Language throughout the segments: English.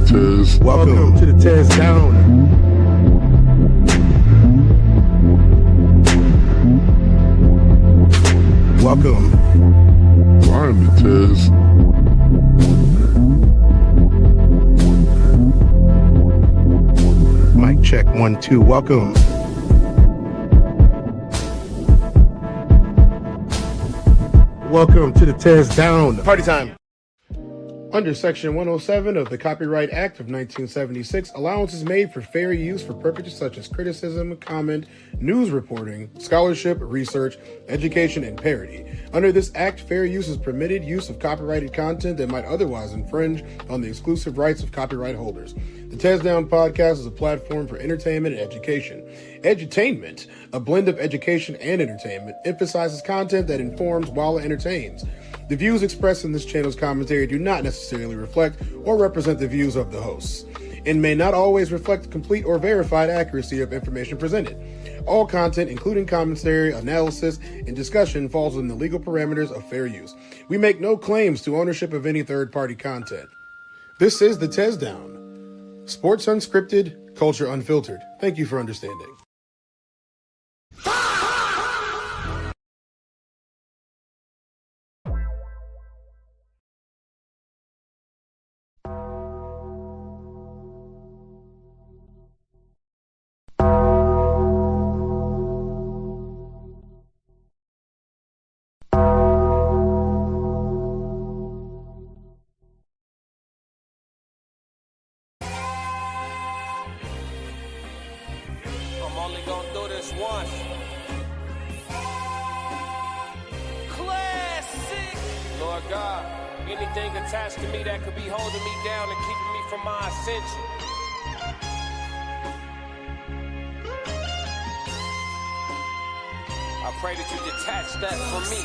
Tez. Welcome to the TezDown. Welcome. I'm the Tez. Mic check 1 2. Welcome. Welcome to the TezDown. Party time. Under Section 107 of the Copyright Act of 1976, allowance is made for fair use for purposes such as criticism, comment, news reporting, scholarship, research, education, and parody. Under this act, fair use is permitted use of copyrighted content that might otherwise infringe on the exclusive rights of copyright holders. The TezDown podcast is a platform for entertainment and education. Edutainment, a blend of education and entertainment, emphasizes content that informs while it entertains. The views expressed in this channel's commentary do not necessarily reflect or represent the views of the hosts, and may not always reflect complete or verified accuracy of information presented. All content, including commentary, analysis, and discussion, falls within the legal parameters of fair use. We make no claims to ownership of any third-party content. This is the TezDown. Sports unscripted, culture unfiltered. Thank you for understanding. Only gonna do this once. Classic. Lord God, anything attached to me that could be holding me down and keeping me from my ascension. I pray that you detach that from me,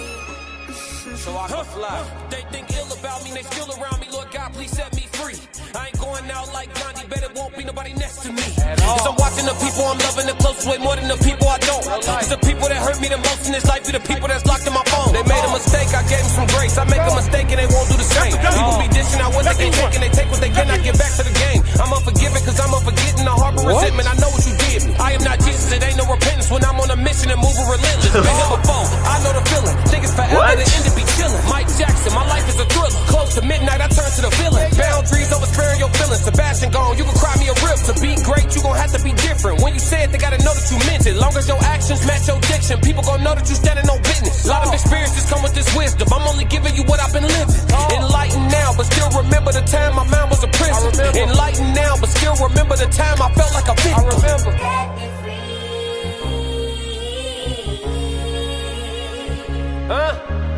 so I can fly. They think ill about me, they still around me. Lord God, please set me free. I ain't going out like Gandhi, bet it won't be nobody next to me. Cause I'm watching the people I'm loving the closest way more than the people I don't. Cause the people that hurt me the most in this life be the people that's locked in my phone. They made a mistake, I gave them some grace. I make a mistake and they won't do the same. People be dishing out what they can take and they take what they cannot give back to the game. I'm unforgiving cause I'm unforgetting the harbor resentment. I know what you did me. I am not Jesus, it ain't no repentance when I'm on a mission and moving relentless. Been here before, I know the feeling. Think it's forever, the end to be chilling. Mike Jackson, my life is a thriller. Close to midnight, I turn to the villain. Boundaries over sparing your feelings. Sebastian gone, you can cry me a rip. To be great, you gon' have to be different. When you say it, they gotta know that you meant it. Long as your actions match your diction, people gon' know that you standing on business. A lot of experiences come with this wisdom. I'm only giving you what I've been living. Enlightened now, but still remember the time my mind was a prison. Enlightened now, but still remember the time I felt like a victim. I remember.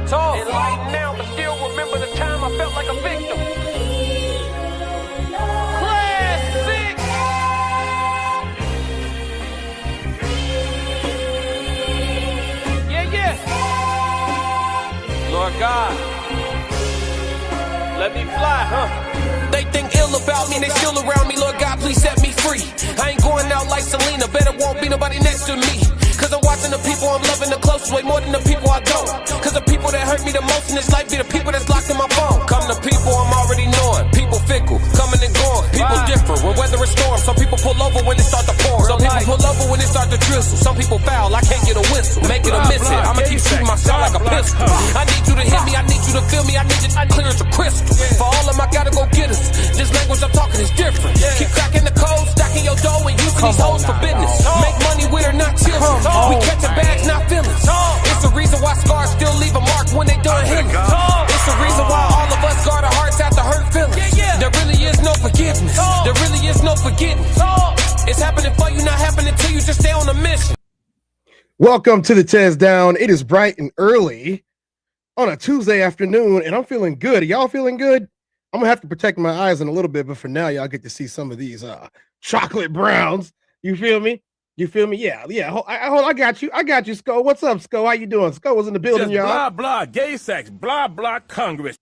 Talk. Enlightened now, but still remember the time I felt like a victim. Classic. Yeah. Lord God, let me fly, They think ill about me, they still around me. Lord God, please set me free. I ain't going out like Selena, bet it won't be nobody next to me. Cause I'm watching the people I'm loving the closest way more than the people I don't. Cause the people that hurt me the most in this life be the people that's locked in my phone. Come to people I'm already knowing. People fickle, coming and going. People different when weather is storm. Some people pull over when it start to pour. Some people pull over when it start to drizzle. Some people foul, I can't get a whistle. Make it or miss it, I'ma keep shooting myself like a pistol. I need you to hit me, I need you to feel me, I need you clear as a crystal. For all of them I gotta go get us. This language I'm talking is different. Keep cracking the code, stacking your dough and using these hoes for business. Make money with her, not children. We catching bags, not feelings. It's the reason why scars still leave a mark when they done healing. It's the reason why all of us guard our hearts after hurt feelings. There really is no forgiveness. There really is no forgiveness. It's happening for you, not happening to you. Just stay on the mission. Welcome to the TezDown. It is bright and early on a Tuesday afternoon, and I'm feeling good. Are y'all feeling good? I'm gonna have to protect my eyes in a little bit, but for now, y'all get to see some of these chocolate browns. You feel me? You feel me? Yeah. I got you. Sko. What's up, Sko? How you doing? Sko was in the building, y'all. Blah, blah, gay sex, blah, blah, Congress.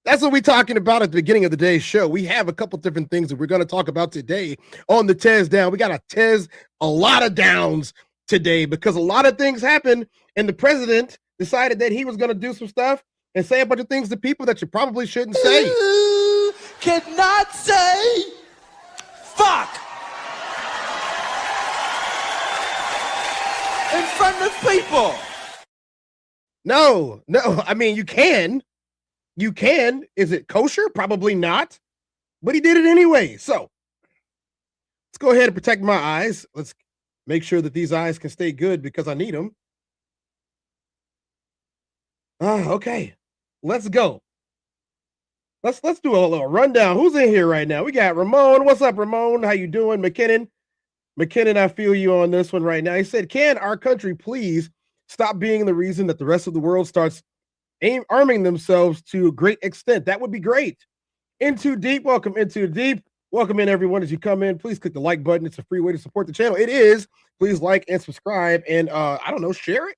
That's what we're talking about at the beginning of the day's show. We have a couple different things that we're going to talk about today on the TezDown. We got a lot of downs today because a lot of things happened, and the president decided that he was going to do some stuff and say a bunch of things to people that you probably shouldn't say. Cannot say the people. No. I mean, you can. You can. Is it kosher? Probably not. But he did it anyway. So let's go ahead and protect my eyes. Let's make sure that these eyes can stay good because I need them. Okay. Let's go. Let's do a little rundown. Who's in here right now? We got Ramon. What's up, Ramon? How you doing? McKinnon, I feel you on this one right now. He said, can our country please stop being the reason that the rest of the world starts arming themselves to a great extent? That would be great. Into Deep, welcome Into Deep. Welcome in, everyone. As you come in, please click the like button. It's a free way to support the channel. It is. Please like and subscribe and, I don't know, share it.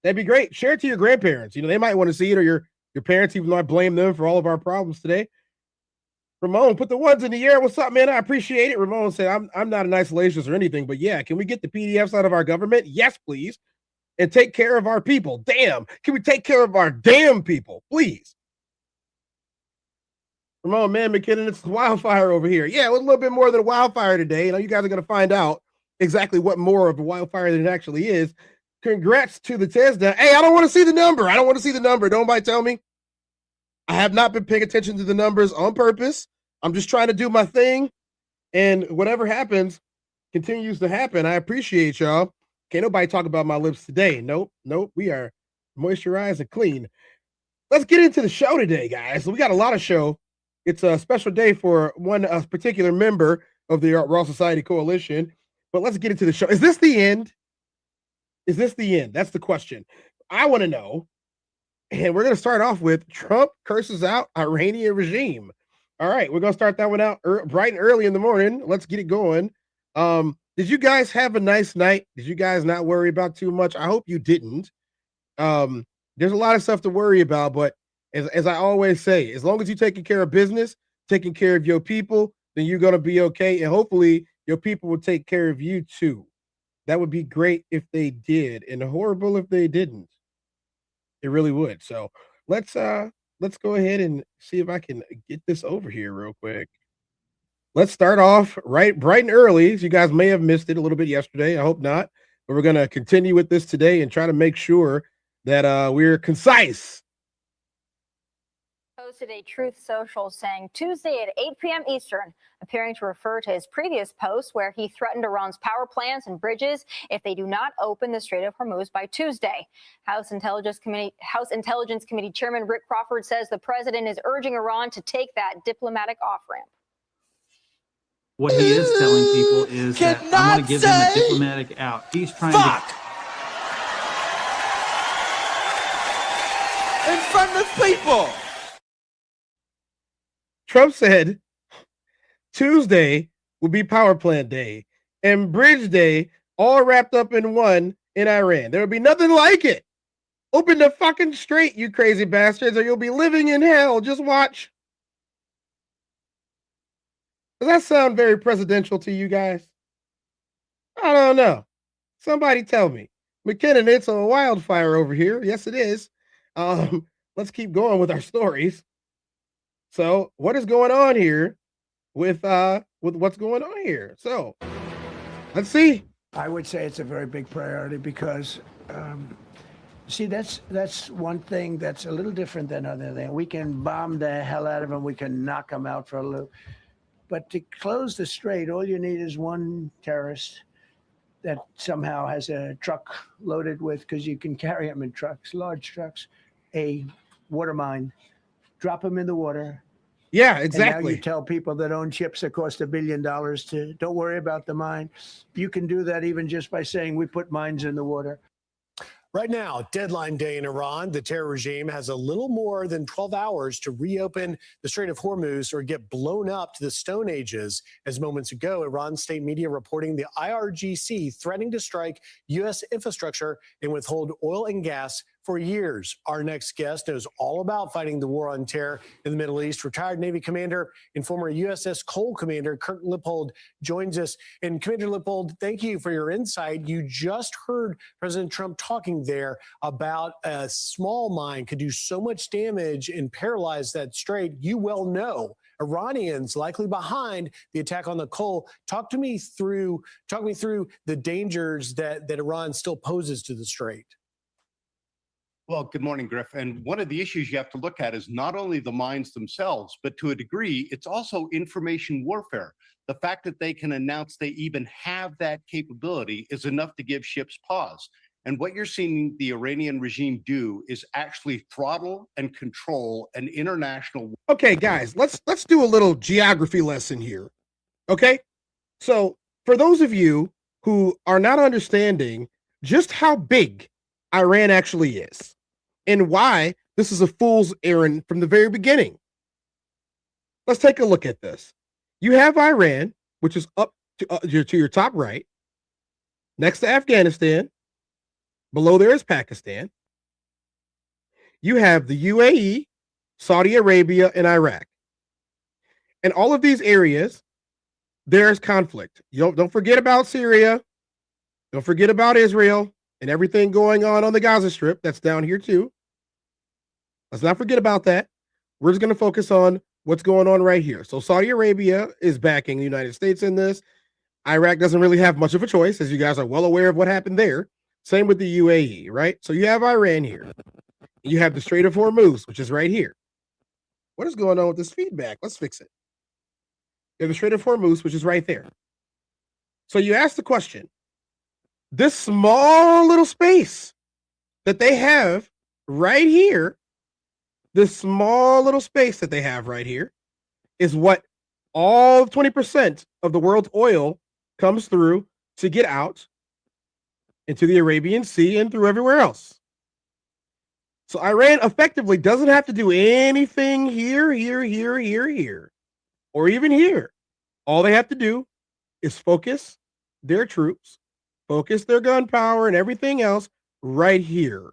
That'd be great. Share it to your grandparents. You know, they might want to see it, or your parents, even though I blame them for all of our problems today. Ramon, put the ones in the air. What's up, man? I appreciate it. Ramon said, I'm not an isolationist or anything, but yeah, can we get the PDFs out of our government? Yes, please. And take care of our people. Damn. Can we take care of our damn people, please? Ramon, man, McKinnon, it's wildfire over here. Yeah, it was a little bit more than a wildfire today. You know, you guys are going to find out exactly what more of a wildfire than it actually is. Congrats to the TezDown. Hey, I don't want to see the number. Don't nobody tell me. I have not been paying attention to the numbers on purpose. I'm just trying to do my thing. And whatever happens continues to happen. I appreciate y'all. Can't nobody talk about my lips today. Nope. We are moisturized and clean. Let's get into the show today, guys. We got a lot of show. It's a special day for one particular member of the Raw Society Coalition. But let's get into the show. Is this the end? That's the question. I want to know. And we're going to start off with Trump curses out Iranian regime. All right, we're going to start that one out bright and early in the morning. Let's get it going. Did you guys have a nice night? Did you guys not worry about too much? I hope you didn't. There's a lot of stuff to worry about, but as I always say, as long as you're taking care of business, taking care of your people, then you're going to be okay. And hopefully your people will take care of you too. That would be great if they did, and horrible if they didn't. It really would. So let's go ahead and see if I can get this over here real quick. Let's start off bright and early. You guys may have missed it a little bit yesterday. I hope not. But we're going to continue with this today and try to make sure that we're concise. Posted a Truth Social saying Tuesday at 8 p.m. Eastern, appearing to refer to his previous post where he threatened Iran's power plants and bridges if they do not open the Strait of Hormuz by Tuesday. House Intelligence Committee Chairman Rick Crawford says the president is urging Iran to take that diplomatic off-ramp. What he is telling people is that I'm going to give him a diplomatic out. He's trying to... In front of people. Trump said Tuesday will be power plant day and bridge day all wrapped up in one in Iran. There will be nothing like it. Open the fucking strait, you crazy bastards, or you'll be living in hell. Just watch. Does that sound very presidential to you guys? I don't know. Somebody tell me. McKinnon, it's a wildfire over here. Yes, it is. Let's keep going with our stories. So what is going on here with what's going on here? So let's see. I would say it's a very big priority because, see, that's one thing that's a little different than other things. We can bomb the hell out of them. We can knock them out for a loop. But to close the strait, all you need is one terrorist that somehow has a truck loaded with, because you can carry them in trucks, large trucks, a water mine, drop them in the water. Yeah, exactly. And now you tell people that own ships that cost $1 billion to don't worry about the mine. You can do that even just by saying we put mines in the water. Right now, deadline day in Iran, the terror regime has a little more than 12 hours to reopen the Strait of Hormuz or get blown up to the Stone Ages. As moments ago, Iran state media reporting the IRGC threatening to strike U.S. infrastructure and withhold oil and gas for years. Our next guest knows all about fighting the war on terror in the Middle East. Retired Navy commander and former USS Cole commander Kurt Lippold joins us. And Commander Lippold, thank you for your insight. You just heard President Trump talking there about a small mine could do so much damage and paralyze that strait. You well know Iranians likely behind the attack on the Cole. Talk me through the dangers that Iran still poses to the strait. Well, good morning, Griff. And one of the issues you have to look at is not only the mines themselves, but to a degree, it's also information warfare. The fact that they can announce they even have that capability is enough to give ships pause. And what you're seeing the Iranian regime do is actually throttle and control an international. Okay, guys, let's do a little geography lesson here. Okay, so for those of you who are not understanding just how big Iran actually is and why this is a fool's errand from the very beginning, let's take a look at this. You have Iran, which is up to your top right, next to Afghanistan. Below there is Pakistan. You have the UAE, Saudi Arabia, and Iraq. And all of these areas, there's conflict. Don't forget about Syria. Don't forget about Israel and everything going on the Gaza Strip. That's down here too. Let's not forget about that. We're just going to focus on what's going on right here. So Saudi Arabia is backing the United States in this. Iraq doesn't really have much of a choice, as you guys are well aware of what happened there. Same with the UAE, right? So you have Iran here. You have the Strait of Hormuz, which is right here. What is going on with this feedback? Let's fix it. You have the Strait of Hormuz, which is right there. So you ask the question, this small little space that they have right here, this small little space that they have right here is what all 20% of the world's oil comes through to get out into the Arabian Sea and through everywhere else. So Iran effectively doesn't have to do anything here, or even here. All they have to do is focus their troops, focus their gun power and everything else right here.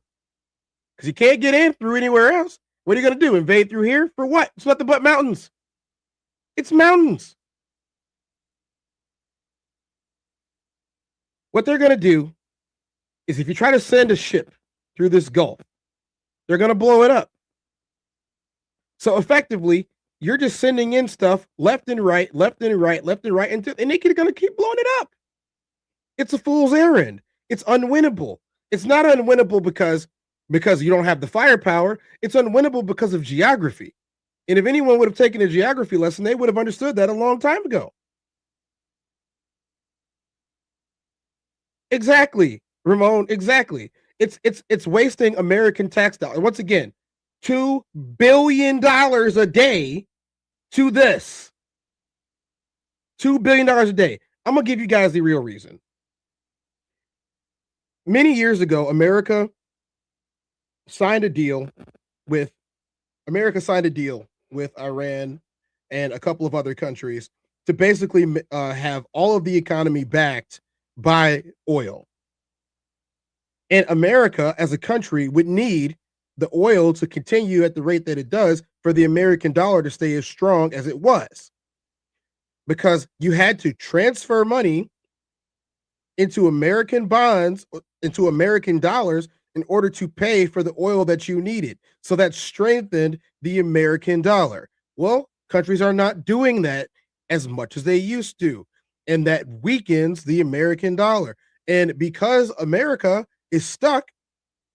Because you can't get in through anywhere else. What are you going to do? Invade through here? For what? It's nothing but mountains. It's mountains. What they're going to do is if you try to send a ship through this Gulf, they're going to blow it up. So effectively, you're just sending in stuff left and right, and they're going to keep blowing it up. It's a fool's errand. It's unwinnable. It's not unwinnable because you don't have the firepower. It's unwinnable because of geography. And if anyone would have taken a geography lesson, they would have understood that a long time ago. Exactly, Ramon, exactly. It's wasting American tax dollars. Once again, $2 billion a day to this. $2 billion a day. I'm going to give you guys the real reason. Many years ago, America signed a deal with Iran and a couple of other countries to basically have all of the economy backed by oil. And America as a country would need the oil to continue at the rate that it does for the American dollar to stay as strong as it was. Because you had to transfer money into American bonds, into American dollars, in order to pay for the oil that you needed. So that strengthened the American dollar. Well, countries are not doing that as much as they used to. And that weakens the American dollar. And because America is stuck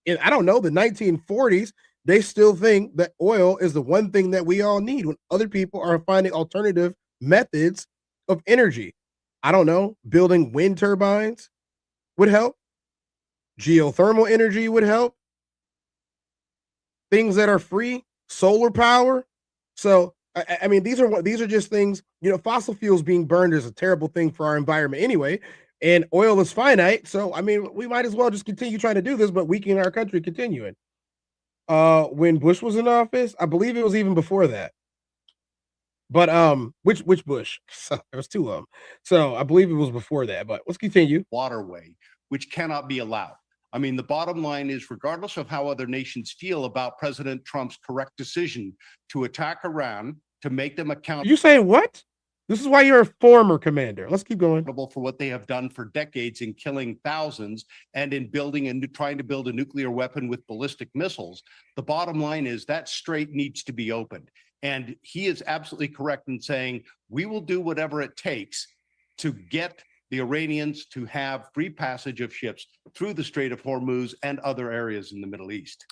in, I don't know, the 1940s, they still think that oil is the one thing that we all need when other people are finding alternative methods of energy. I don't know, building wind turbines would help. Geothermal energy would help. Things that are free, solar power. So, I mean, these are just things, fossil fuels being burned is a terrible thing for our environment anyway. And oil is finite. So, I mean, we might as well just continue trying to do this, but weaken our country continuing. When Bush was in office, I believe it was even before that. But which Bush? So there was two of them. So I believe it was before that, but let's continue. Waterway, which cannot be allowed. I mean, the bottom line is, regardless of how other nations feel about President Trump's correct decision to attack Iran, to make them accountable. You say what? This is why you're a former commander. Let's keep going. For what they have done for decades in killing thousands and in building and trying to build a nuclear weapon with ballistic missiles. The bottom line is that strait needs to be opened. And he is absolutely correct in saying we will do whatever it takes to get the Iranians to have free passage of ships through the Strait of Hormuz and other areas in the Middle East.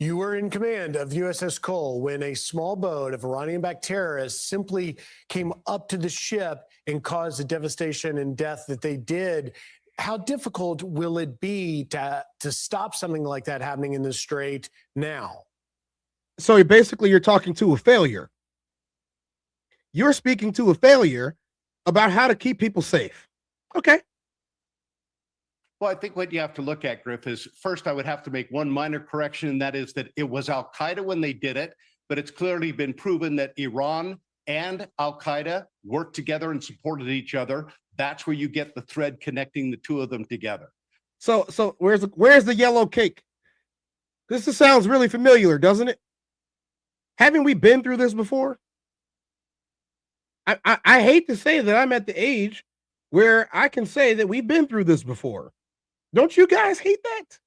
You were in command of USS Cole when a small boat of Iranian-backed terrorists simply came up to the ship and caused the devastation and death that they did. How difficult will it be to stop something like that happening in the Strait now? So basically, you're talking to a failure. You're speaking to a failure about how to keep people safe. Okay. Well, I think what you have to look at, Griff, is first I would have to make one minor correction, and that is that it was al-Qaeda when they did it, but it's clearly been proven that Iran and al-Qaeda worked together and supported each other. That's where you get the thread connecting the two of them together. So where's the yellow cake? This sounds really familiar, doesn't it? Haven't we been through this before? I hate to say that I'm at the age where I can say that we've been through this before. Don't you guys hate that?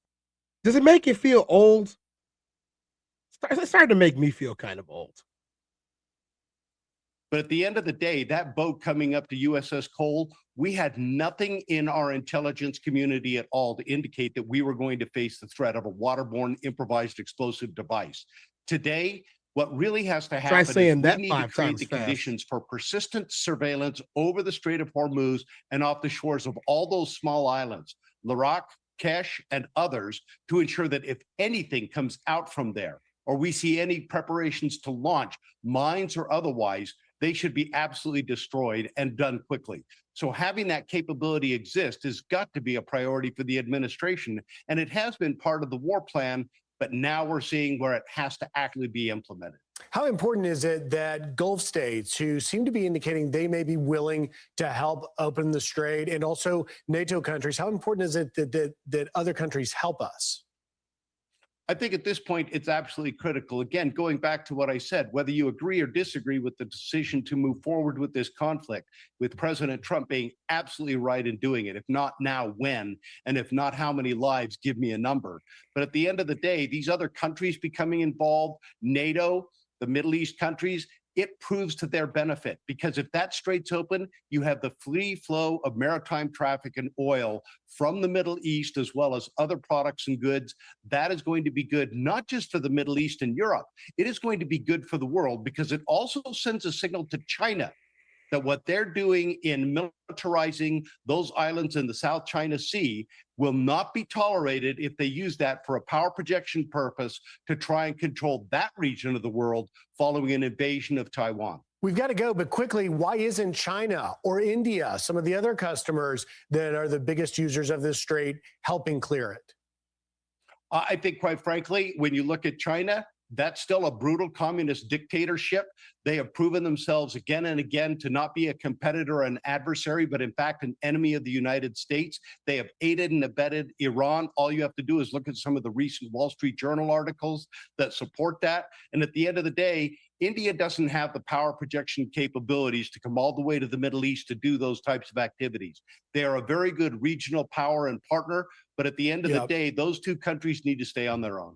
Does it make you feel old? It's starting to make me feel kind of old. But at the end of the day, that boat coming up to USS Cole, we had nothing in our intelligence community at all to indicate that we were going to face the threat of a waterborne improvised explosive device. Today, what really has to happen is we need to create the conditions for persistent surveillance over the Strait of Hormuz and off the shores of all those small islands, Larak, Kesh, and others, to ensure that if anything comes out from there, or we see any preparations to launch, mines or otherwise, they should be absolutely destroyed and done quickly. So having that capability exist has got to be a priority for the administration, and it has been part of the war plan, but now we're seeing where it has to actually be implemented. How important is it that Gulf states, who seem to be indicating they may be willing to help open the strait, and also NATO countries, how important is it that other countries help us? I think at this point, it's absolutely critical. Again, going back to what I said, whether you agree or disagree with the decision to move forward with this conflict, with President Trump being absolutely right in doing it, if not now, when, and if not how many lives, give me a number. But at the end of the day, these other countries becoming involved, NATO, the Middle East countries, it proves to their benefit, because if that strait's open, you have the free flow of maritime traffic and oil from the Middle East, as well as other products and goods. That is going to be good, not just for the Middle East and Europe. It is going to be good for the world, because it also sends a signal to China that what they're doing in militarizing those islands in the South China Sea will not be tolerated if they use that for a power projection purpose to try and control that region of the world following an invasion of Taiwan. We've got to go, but quickly, why isn't China or India, some of the other customers that are the biggest users of this strait, helping clear it? I think, quite frankly, when you look at China, that's still a brutal communist dictatorship. They have proven themselves again and again to not be a competitor or an adversary, but in fact, an enemy of the United States. They have aided and abetted Iran. All you have to do is look at some of the recent Wall Street Journal articles that support that. And at the end of the day, India doesn't have the power projection capabilities to come all the way to the Middle East to do those types of activities. They are a very good regional power and partner, but at the end of the day, those two countries need to stay on their own.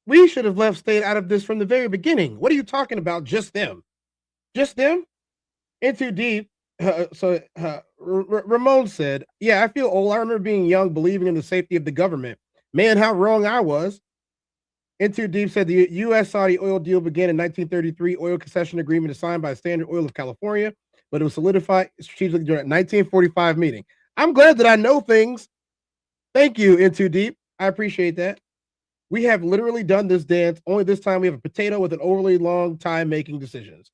We should have left state out of this from the very beginning. What are you talking about? Just them? Just them? In too deep. Ramon said, yeah, I feel old. I remember being young, believing in the safety of the government. Man, how wrong I was. In too deep said the U.S.-Saudi oil deal began in 1933. Oil concession agreement is signed by Standard Oil of California, but it was solidified strategically during a 1945 meeting. I'm glad that I know things. Thank you, In Too Deep. I appreciate that. We have literally done this dance. Only this time we have a potato with an overly long time making decisions.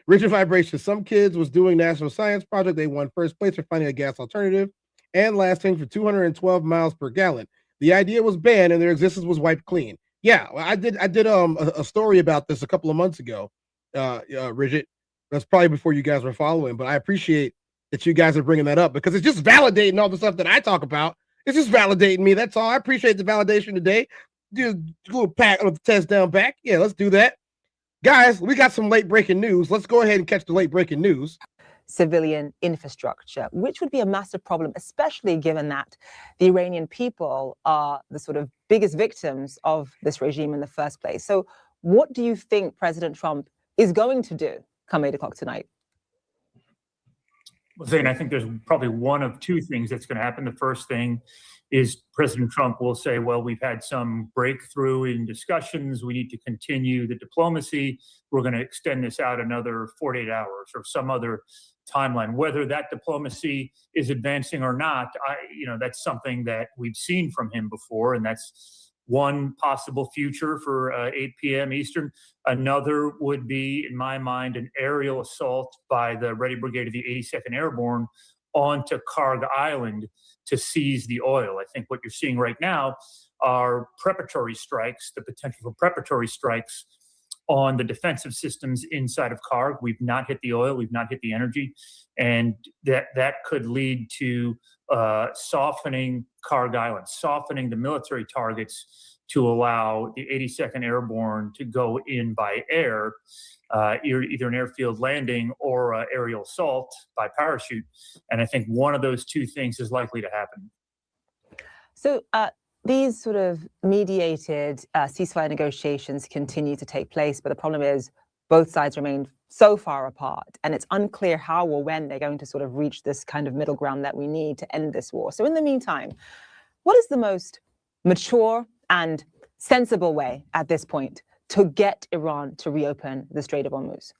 Rigid vibration. Some kids was doing National Science Project. They won first place for finding a gas alternative and lasting for 212 miles per gallon. The idea was banned and their existence was wiped clean. Yeah, I did a story about this a couple of months ago, Rigid. That's probably before you guys were following, but I appreciate that you guys are bringing that up, because it's just validating all the stuff that I talk about. It's just validating me. That's all. I appreciate the validation today. Do a little pat of the TezDown back. Yeah, let's do that. Guys, we got some late breaking news. Let's go ahead and catch the late breaking news. Civilian infrastructure, which would be a massive problem, especially given that the Iranian people are the sort of biggest victims of this regime in the first place. So what do you think President Trump is going to do come 8 o'clock tonight? Well, Zane, I think there's probably one of two things that's going to happen. The first thing is President Trump will say, well, we've had some breakthrough in discussions. We need to continue the diplomacy. We're going to extend this out another 48 hours or some other timeline. Whether that diplomacy is advancing or not, that's something that we've seen from him before, and that's one possible future for 8 p.m. Eastern. Another would be, in my mind, an aerial assault by the Ready Brigade of the 82nd Airborne onto Karg Island to seize the oil. I think what you're seeing right now are preparatory strikes, the potential for preparatory strikes on the defensive systems inside of Karg. We've not hit the oil, we've not hit the energy, and that could lead to softening Karg Island, softening the military targets to allow the 82nd Airborne to go in by air, either an airfield landing or aerial assault by parachute. And I think one of those two things is likely to happen. So these sort of mediated ceasefire negotiations continue to take place, but the problem is both sides remain so far apart, and it's unclear how or when they're going to sort of reach this kind of middle ground that we need to end this war. So in the meantime, what is the most mature and sensible way at this point to get Iran to reopen the Strait of Hormuz?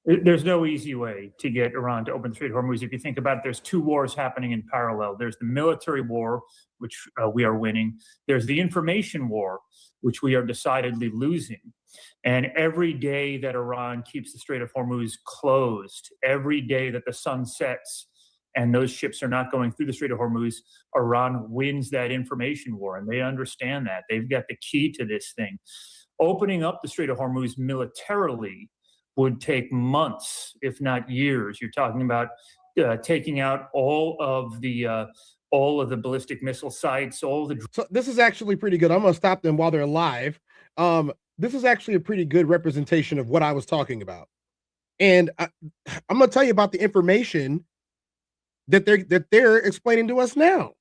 There's no easy way to get Iran to open the Strait of Hormuz. If you think about it, there's two wars happening in parallel. There's the military war, which we are winning. There's the information war, which we are decidedly losing. And every day that Iran keeps the Strait of Hormuz closed, every day that the sun sets and those ships are not going through the Strait of Hormuz, Iran wins that information war. And they understand that. They've got the key to this thing. Opening up the Strait of Hormuz militarily would take months, if not years. You're talking about taking out all of the ballistic missile sites, So this is actually pretty good. I'm going to stop them while they're live. This is actually a pretty good representation of what I was talking about. And I'm going to tell you about the information that they're explaining to us now.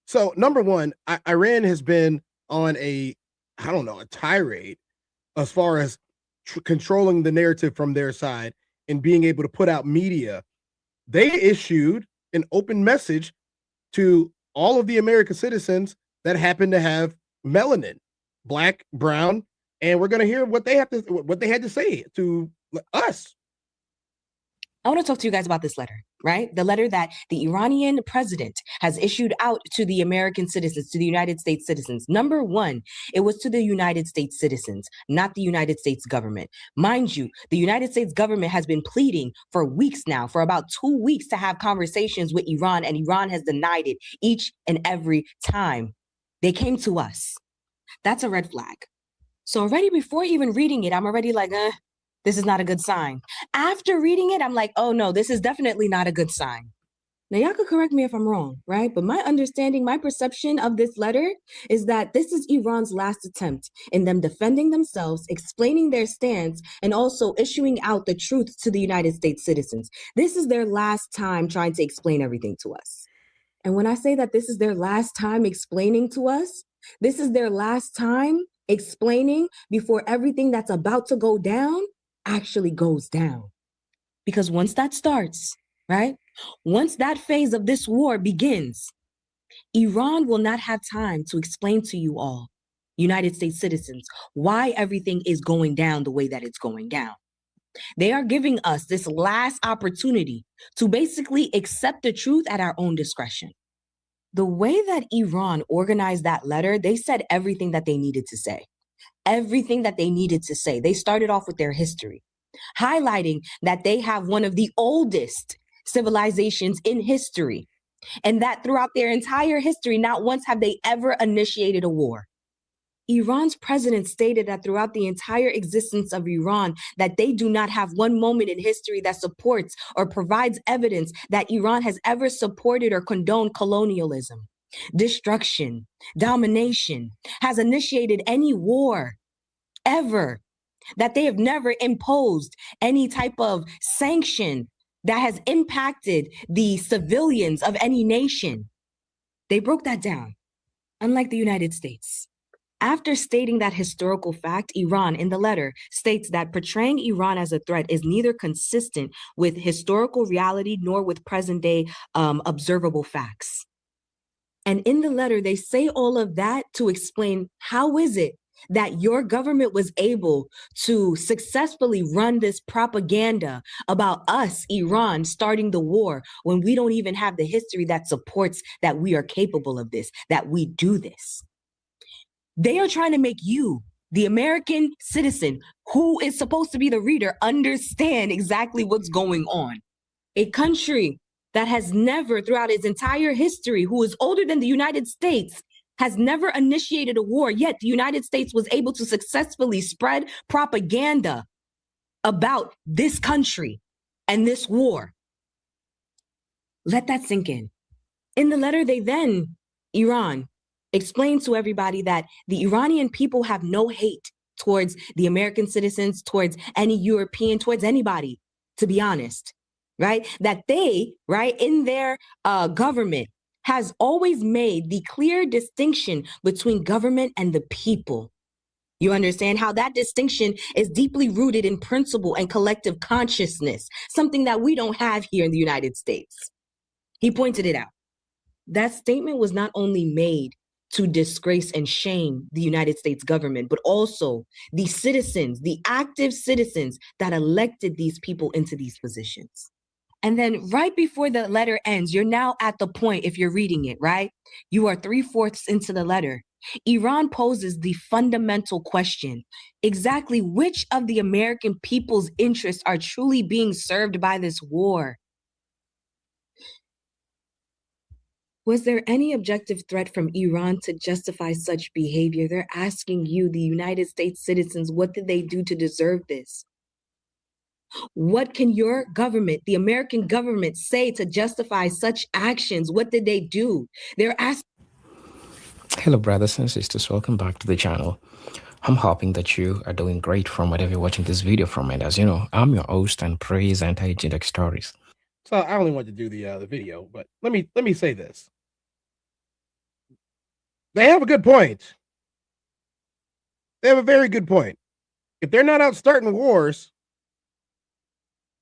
So number one, Iran has been on a tirade as far as controlling the narrative from their side and being able to put out media. They issued an open message to all of the American citizens that happen to have melanin, black, brown, and we're going to hear what they had to say to us. I want to talk to you guys about this letter, right? The letter that the Iranian president has issued out to the American citizens, to the United States citizens. Number one, it was to the United States citizens, not the United States government. Mind you, the United States government has been pleading for weeks now, for about 2 weeks, to have conversations with Iran, and Iran has denied it each and every time. They came to us. That's a red flag. So already before even reading it, I'm already like, this is not a good sign. After reading it, I'm like, oh no, this is definitely not a good sign. Now, y'all could correct me if I'm wrong, right? But my understanding, my perception of this letter is that this is Iran's last attempt in them defending themselves, explaining their stance, and also issuing out the truth to the United States citizens. This is their last time trying to explain everything to us. And when I say that this is their last time explaining to us, this is their last time explaining before everything that's about to go down actually goes down. Because once that starts, right? Once that phase of this war begins, Iran will not have time to explain to you all, United States citizens, why everything is going down the way that it's going down. They are giving us this last opportunity to basically accept the truth at our own discretion. The way that Iran organized that letter, they said everything that they needed to say. Everything that they needed to say. They started off with their history, highlighting that they have one of the oldest civilizations in history, and that throughout their entire history, not once have they ever initiated a war. Iran's president stated that throughout the entire existence of Iran, that they do not have one moment in history that supports or provides evidence that Iran has ever supported or condoned colonialism, destruction, domination, has initiated any war ever, that they have never imposed any type of sanction that has impacted the civilians of any nation. They broke that down, unlike the United States. After stating that historical fact, Iran, in the letter, states that portraying Iran as a threat is neither consistent with historical reality nor with present-day observable facts. And in the letter, they say all of that to explain how is it that your government was able to successfully run this propaganda about us, Iran, starting the war when we don't even have the history that supports that we are capable of this, that we do this. They are trying to make you, the American citizen, who is supposed to be the reader, understand exactly what's going on. A country that has never, throughout its entire history, who is older than the United States, has never initiated a war, yet the United States was able to successfully spread propaganda about this country and this war. Let that sink in. In the letter, they then, Iran, explain to everybody that the Iranian people have no hate towards the American citizens, towards any European, towards anybody, to be honest, right? That they, right, in their government has always made the clear distinction between government and the people. You understand how that distinction is deeply rooted in principle and collective consciousness, something that we don't have here in the United States. He pointed it out. That statement was not only made to disgrace and shame the United States government, but also the citizens, the active citizens that elected these people into these positions. And then right before the letter ends, you're now at the point, if you're reading it, right? You are 3/4 into the letter. Iran poses the fundamental question, exactly which of the American people's interests are truly being served by this war? Was there any objective threat from Iran to justify such behavior? They're asking you, the United States citizens, what did they do to deserve this? What can your government, the American government, say to justify such actions? What did they do? They're asking. Hello, brothers and sisters. Welcome back to the channel. I'm hoping that you are doing great from whatever you're watching this video from. And as you know, I'm your host and presenter, Agent Stories. So I only want to do the video, but let me say this. They have a good point. They have a very good point. If they're not out starting wars,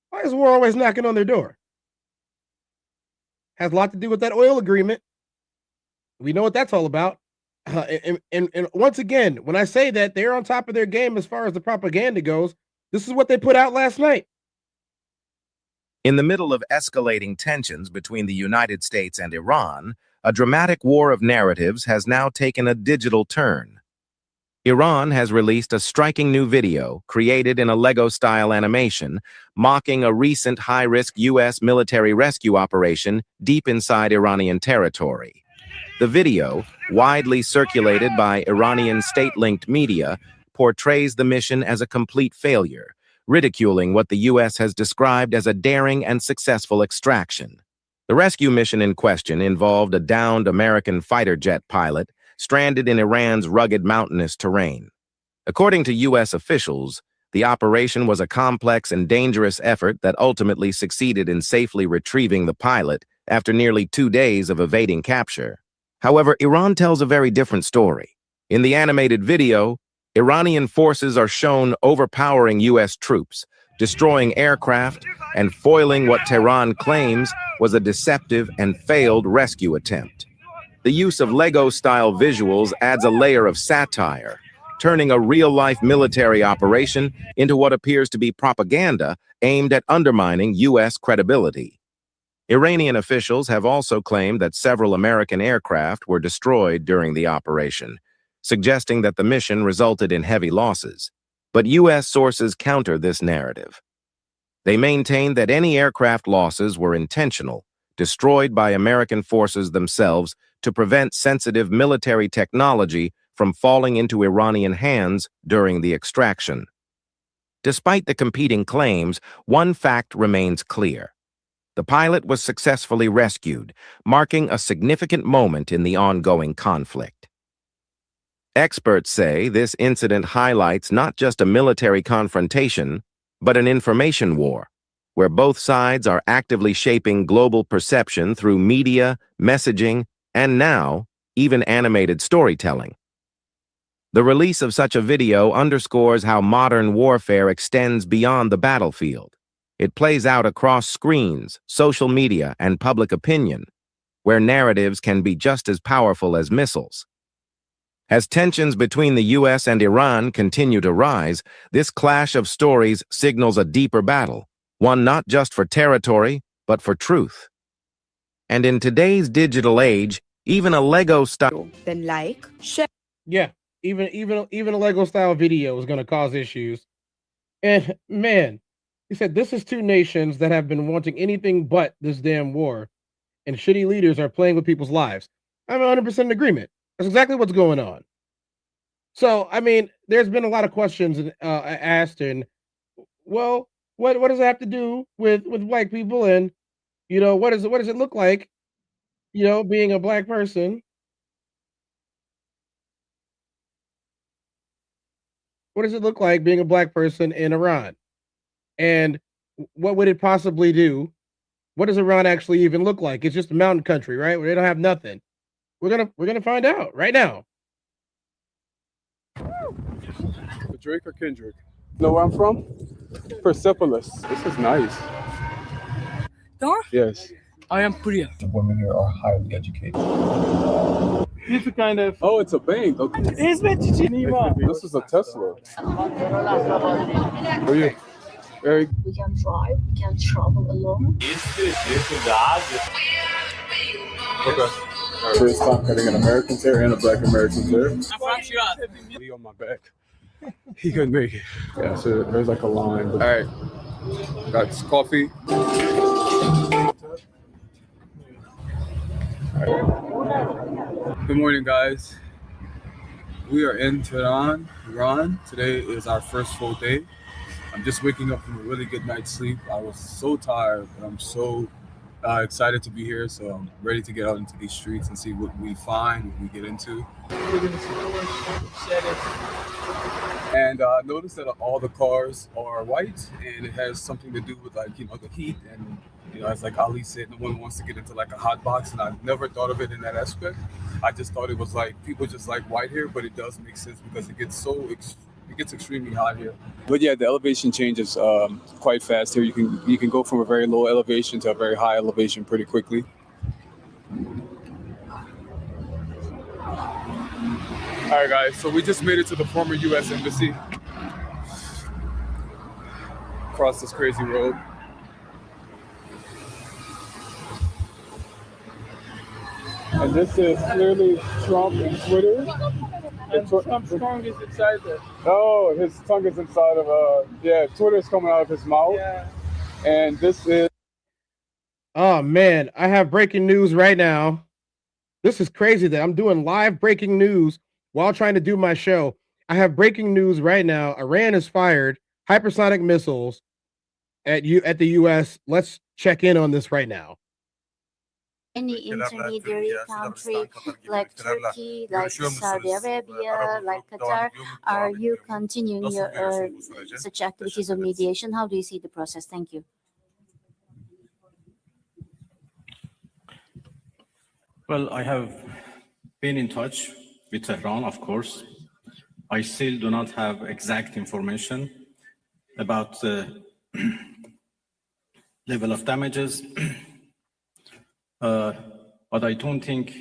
why is war always knocking on their door? Has a lot to do with that oil agreement. We know what that's all about. And once again, when I say that they're on top of their game as far as the propaganda goes, this is what they put out last night. In the middle of escalating tensions between the United States and Iran, a dramatic war of narratives has now taken a digital turn. Iran has released a striking new video created in a Lego-style animation mocking a recent high-risk U.S. military rescue operation deep inside Iranian territory. The video, widely circulated by Iranian state-linked media, portrays the mission as a complete failure, ridiculing what the U.S. has described as a daring and successful extraction. The rescue mission in question involved a downed American fighter jet pilot stranded in Iran's rugged mountainous terrain. According to U.S. officials, the operation was a complex and dangerous effort that ultimately succeeded in safely retrieving the pilot after nearly 2 days of evading capture. However, Iran tells a very different story. In the animated video, Iranian forces are shown overpowering U.S. troops, destroying aircraft, and foiling what Tehran claims was a deceptive and failed rescue attempt. The use of Lego-style visuals adds a layer of satire, turning a real-life military operation into what appears to be propaganda aimed at undermining U.S. credibility. Iranian officials have also claimed that several American aircraft were destroyed during the operation, suggesting that the mission resulted in heavy losses. But U.S. sources counter this narrative. They maintain that any aircraft losses were intentional, destroyed by American forces themselves to prevent sensitive military technology from falling into Iranian hands during the extraction. Despite the competing claims, one fact remains clear. The pilot was successfully rescued, marking a significant moment in the ongoing conflict. Experts say this incident highlights not just a military confrontation, but an information war, where both sides are actively shaping global perception through media, messaging, and now, even animated storytelling. The release of such a video underscores how modern warfare extends beyond the battlefield. It plays out across screens, social media, and public opinion, where narratives can be just as powerful as missiles. As tensions between the U.S. and Iran continue to rise, this clash of stories signals a deeper battle, one not just for territory, but for truth. And in today's digital age, even a Lego style... Then like, share. Yeah, even a Lego style video is going to cause issues. And man, he said this is two nations that have been wanting anything but this damn war, and shitty leaders are playing with people's lives. I'm 100% in agreement. That's exactly what's going on. So, I mean, there's been a lot of questions asked, and well, what does it have to do with black people, and you know, what does it look like, you know, being a black person? What does it look like being a black person in Iran? And what would it possibly do? What does Iran actually even look like? It's just a mountain country, right? Where they don't have nothing. We're gonna find out right now. Drake or Kendrick? Know where I'm from? Persepolis. This is nice. Door? Yes. I am Priya. The women here are highly educated. It's a kind of... Oh, it's a bank. Okay. This is a Tesla. Where are you? Very... We can drive, we can travel alone. Okay. First time cutting an American's hair and a black American's hair. Lee on my back. He couldn't make it. Yeah, so there's like a line. All right. Got coffee. All right. Good morning, guys. We are in Tehran, Iran. Today is our first full day. I'm just waking up from a really good night's sleep. I was so tired, but I'm so excited to be here. So I'm ready to get out into these streets and see what we find, what we get into. And I noticed that all the cars are white, and it has something to do with, like, you know, the heat. And, you know, as like Ali said, no one wants to get into like a hot box, and I never thought of it in that aspect. I just thought it was like people just like white here, but it does make sense because it gets extremely hot here. But yeah, the elevation changes quite fast here. You can go from a very low elevation to a very high elevation pretty quickly. All right, guys, so we just made it to the former U.S. Embassy. Across this crazy road. And this is clearly Trump and Twitter. And Trump's tongue is inside there. Oh, his tongue is inside of, yeah, Twitter's coming out of his mouth. Yeah. And this is... Oh, man, I have breaking news right now. This is crazy that I'm doing live breaking news while trying to do my show. I have breaking news right now. Iran has fired hypersonic missiles at the U.S. Let's check in on this right now. Any intermediary country like Turkey, like Saudi Arabia, like Qatar, are you continuing your such activities of mediation? How do you see the process? Thank you. Well, I have been in touch with Tehran, of course. I still do not have exact information about the level of damages, but I don't think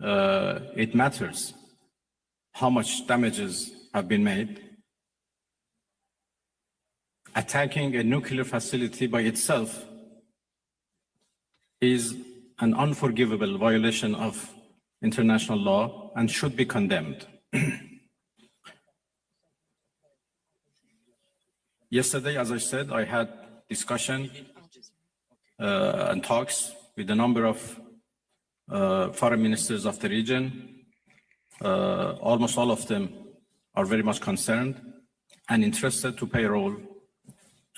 it matters how much damages have been made. Attacking a nuclear facility by itself is an unforgivable violation of international law and should be condemned. Yesterday, as I said, I had discussion and talks with a number of foreign ministers of the region. almost all of them are very much concerned and interested to play a role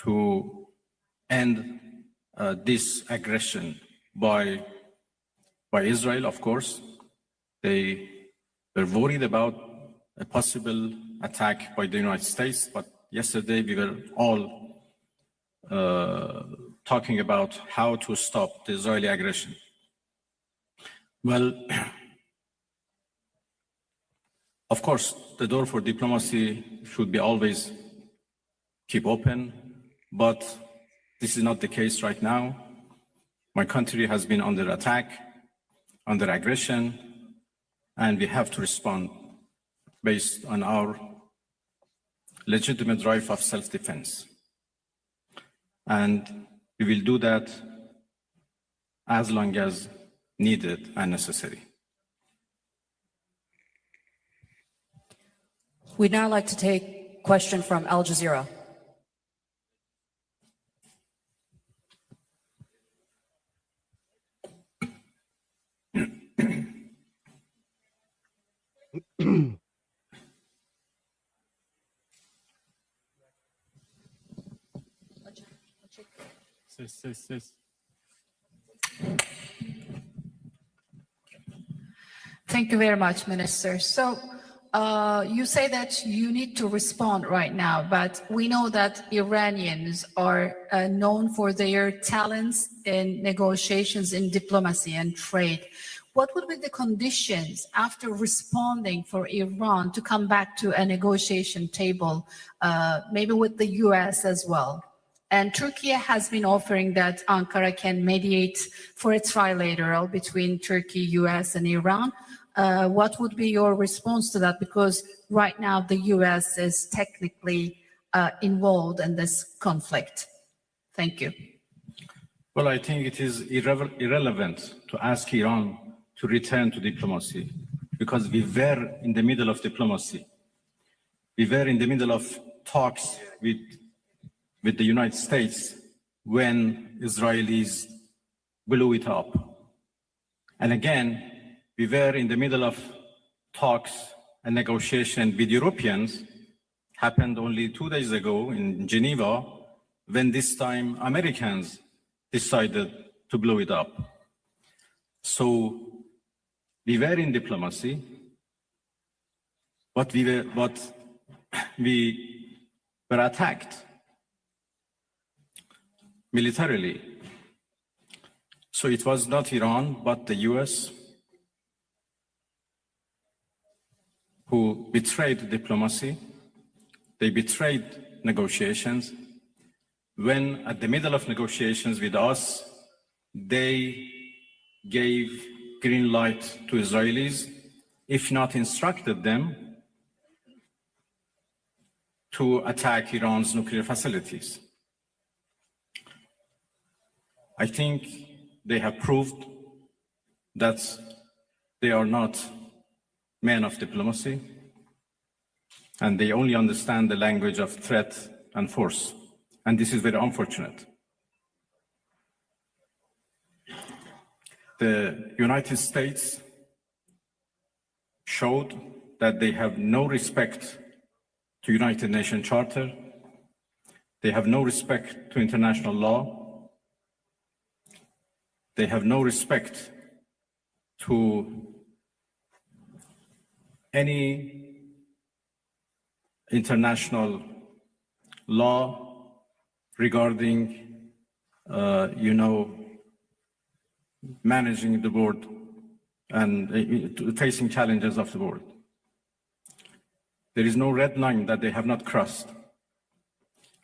to end this aggression by Israel, of course. They were worried about a possible attack by the United States, but yesterday we were all talking about how to stop the Israeli aggression. Well, of course, the door for diplomacy should be always keep open, but this is not the case right now. My country has been under attack, under aggression, and we have to respond based on our legitimate right of self-defense. And we will do that as long as needed and necessary. We'd now like to take a question from Al Jazeera. Thank you very much, Minister. So you say that you need to respond right now, but we know that Iranians are known for their talents in negotiations in diplomacy and trade. What would be the conditions after responding for Iran to come back to a negotiation table, maybe with the US as well? And Turkey has been offering that Ankara can mediate for a trilateral between Turkey, US, and Iran. What would be your response to that? Because right now the US is technically involved in this conflict. Thank you. Well, I think it is irrelevant to ask Iran to return to diplomacy because we were in the middle of diplomacy. We were in the middle of talks with the United States when Israelis blew it up. And again, we were in the middle of talks and negotiation with Europeans, happened only 2 days ago in Geneva, when this time Americans decided to blow it up. So we were in diplomacy, but we were attacked militarily. So it was not Iran, but the US who betrayed diplomacy. They betrayed negotiations. When at the middle of negotiations with us, they gave green light to Israelis, if not instructed them to attack Iran's nuclear facilities. I think they have proved that they are not men of diplomacy, and they only understand the language of threat and force. And this is very unfortunate. The United States showed that they have no respect to United Nations Charter. They have no respect to international law. They have no respect to any international law regarding, managing the world and facing challenges of the world. There is no red line that they have not crossed.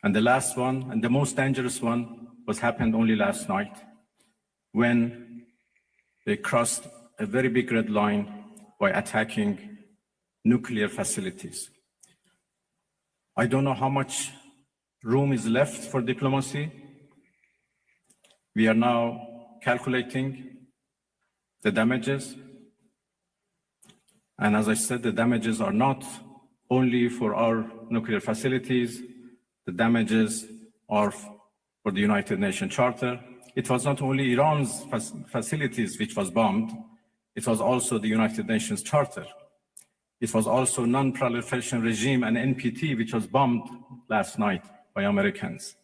And the last one, and the most dangerous one, was happened only last night, when they crossed a very big red line by attacking nuclear facilities. I don't know how much room is left for diplomacy. We are now calculating the damages. And as I said, the damages are not only for our nuclear facilities, the damages are for the United Nations Charter. It was not only Iran's facilities which was bombed, it was also the United Nations Charter. It was also non-proliferation regime and NPT, which was bombed last night by Americans.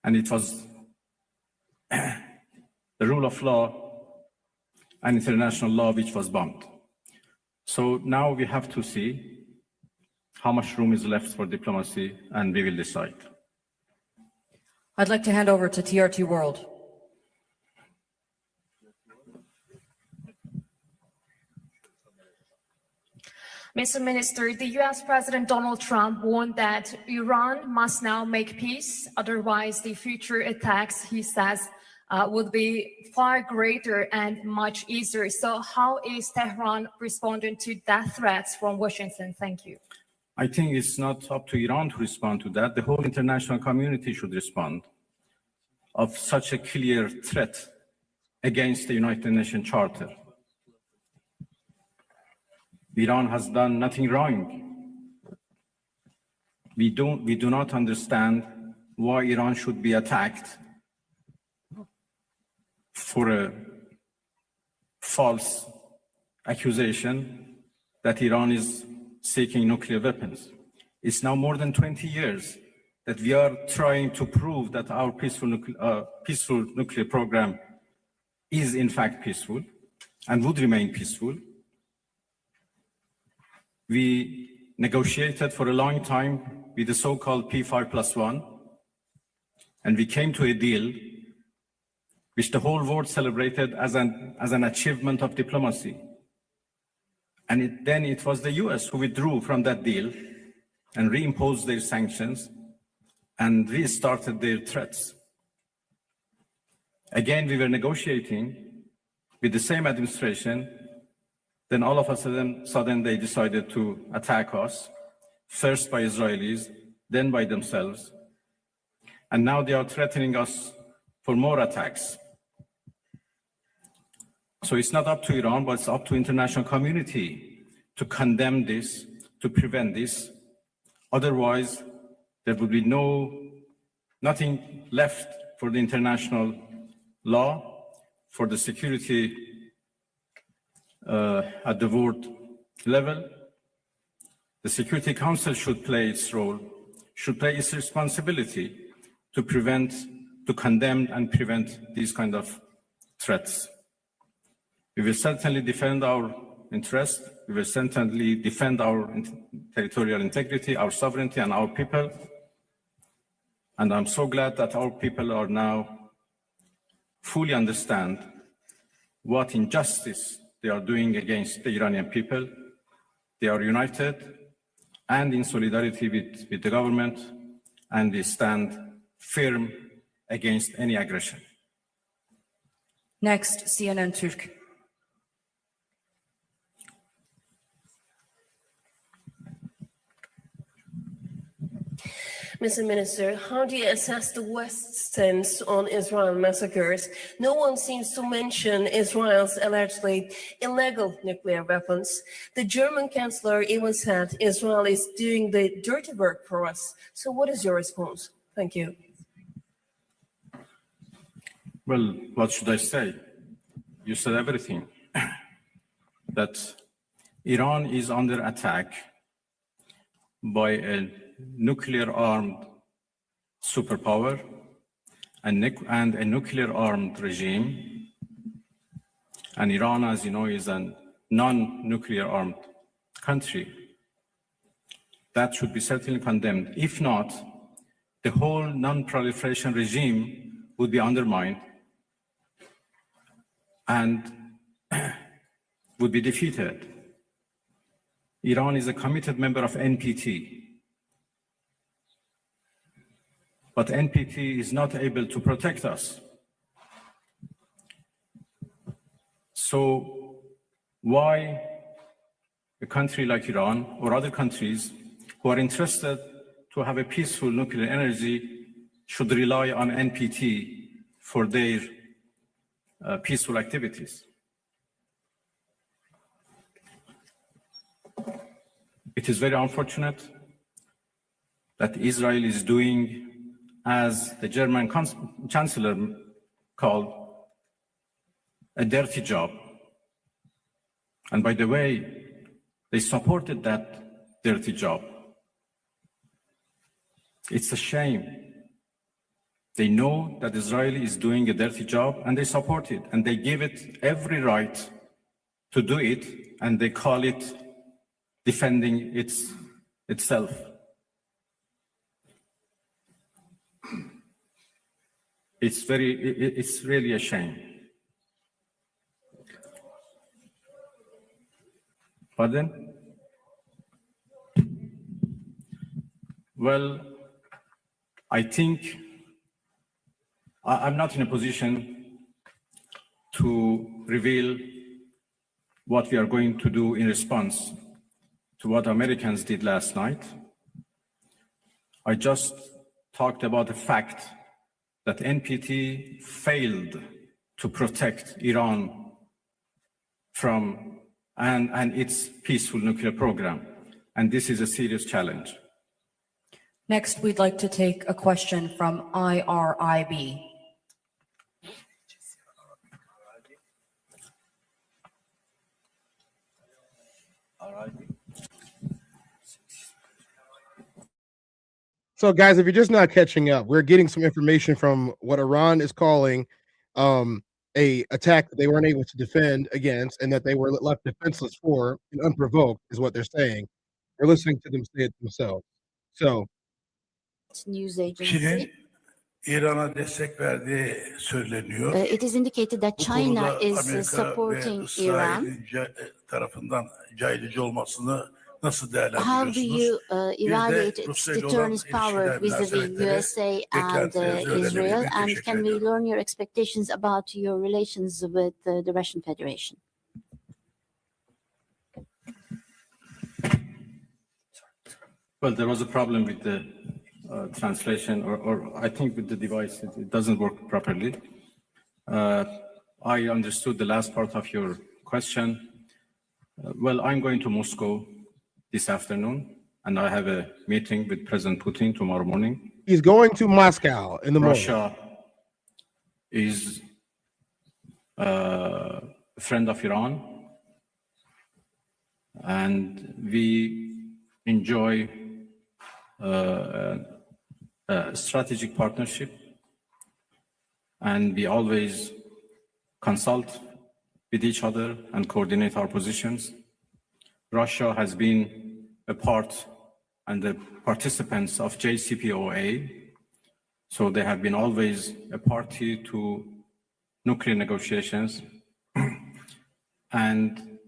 And it was the rule of law and international law which was bombed. So now we have to see how much room is left for diplomacy, and we will decide. I'd like to hand over to TRT World. Mr. Minister, the US President Donald Trump warned that Iran must now make peace, otherwise the future attacks, he says, would be far greater and much easier. So how is Tehran responding to that threats from Washington? Thank you. I think it's not up to Iran to respond to that. The whole international community should respond of such a clear threat against the United Nations Charter. Iran has done nothing wrong. We do not understand why Iran should be attacked for a false accusation that Iran is seeking nuclear weapons. It's now more than 20 years that we are trying to prove that our peaceful nuclear program is in fact peaceful and would remain peaceful. We negotiated for a long time with the so-called P5+1, and we came to a deal which the whole world celebrated as an achievement of diplomacy. And then it was the US who withdrew from that deal and reimposed their sanctions and restarted their threats. Again, we were negotiating with the same administration. Then all of a sudden they decided to attack us, first by Israelis, then by themselves. And now they are threatening us for more attacks. So it's not up to Iran, but it's up to international community to condemn this, to prevent this. Otherwise, there would be nothing left for the international law, for the security at the world level. The Security Council should play its role, should play its responsibility to condemn and prevent these kind of threats. We will certainly defend our interests. We will certainly defend our territorial integrity, our sovereignty, and our people. And I'm so glad that our people are now fully understand what injustice they are doing against the Iranian people. They are united and in solidarity with the government, and they stand firm against any aggression. Next, CNN Türk. Mr. Minister, how do you assess the West's stance on Israel massacres? No one seems to mention Israel's allegedly illegal nuclear weapons. The German chancellor even said Israel is doing the dirty work for us. So what is your response? Thank you. Well, what should I say? You said everything. That Iran is under attack by a nuclear-armed superpower and a nuclear-armed regime. And Iran, as you know, is a non-nuclear armed country. That should be certainly condemned. If not, the whole non-proliferation regime would be undermined and would be defeated. Iran is a committed member of NPT. But NPT is not able to protect us. So why a country like Iran or other countries who are interested to have a peaceful nuclear energy should rely on NPT for their peaceful activities? It is very unfortunate that Israel is doing, as the German chancellor called, a dirty job. And by the way, They supported that dirty job. It's a shame. They know that Israel is doing a dirty job and they support it and they give it every right to do it and they call it defending itself. It's really a shame. Pardon? Well, I think I'm not in a position to reveal what we are going to do in response to what Americans did last night. I just talked about the fact that NPT failed to protect Iran from and its peaceful nuclear program. And this is a serious challenge. Next, we'd like to take a question from IRIB. So, guys, if you're just not catching up, we're getting some information from what Iran is calling a attack that they weren't able to defend against and that they were left defenseless for and unprovoked is what they're saying. We're listening to them say it themselves. So, news agency. İran'a destek verdiği söyleniyor. It is indicated that China is supporting Iran. Tarafından caydırıcı olmasını nasıl How do değerlendiriyorsunuz? you evaluate its deterrence power vis-a-vis USA and Israel? And can we learn your expectations about your relations with the Russian Federation? Well, there was a problem with the translation, or I think with the device, it doesn't work properly. I understood the last part of your question. Well, I'm going to Moscow this afternoon, and I have a meeting with President Putin tomorrow morning. He's going to Moscow in the morning. Russia is a friend of Iran, and we enjoy a strategic partnership, and we always consult with each other and coordinate our positions. Russia has been a part and the participants of JCPOA, so they have been always a party to nuclear negotiations. And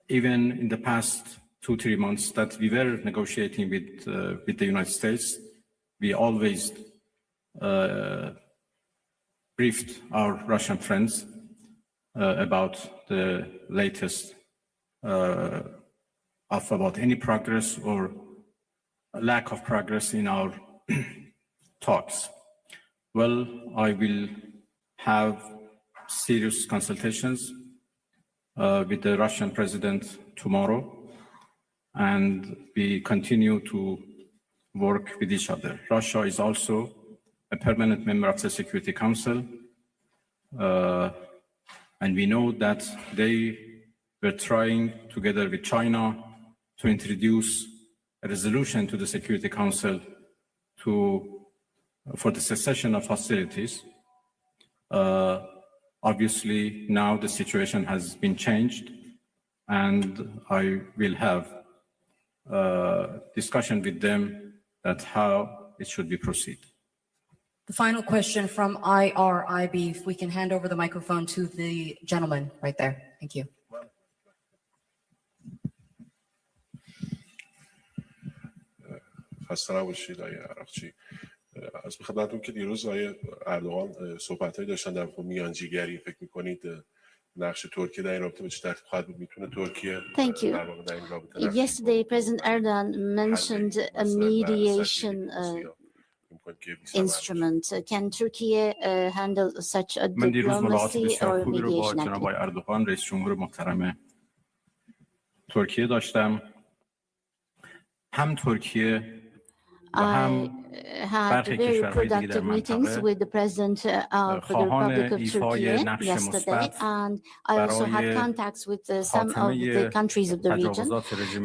even in the past 2-3 months that we were negotiating with the United States, we always briefed our Russian friends about the latest about any progress or lack of progress in our talks. Well, I will have serious consultations with the Russian president tomorrow, and we continue to work with each other. Russia is also a permanent member of the Security Council, and we know that they were trying, together with China, to introduce a resolution to the Security Council for the cessation of hostilities. Obviously, now the situation has been changed, and I will have discussion with them that how it should be proceed. The final question from IRIB, if we can hand over the microphone to the gentleman right there. Thank you. خسته نباشید آقای عراقچی. از خدمتتون که دیروز آقای اردوغان صحبت‌هایی داشتن در مورد میانجیگری، فکر می‌کنید نقش ترکیه در این رابطه به چه ترتیب خواهد بود؟ میتونه ترکیه در واقع در این رابطه Yesterday, President Erdogan mentioned a mediation instrument. Can Turkey handle such a من دیروز ملاقات diplomacy بسیار or خوبی رو با mediation جناب آقای activity? اردوغان رئیس جمهور محترم ترکیه داشتم. هم ترکیه و هم had very productive meetings with the President of the Republic of Turkey yesterday, and I also had contacts with some of the countries of the region.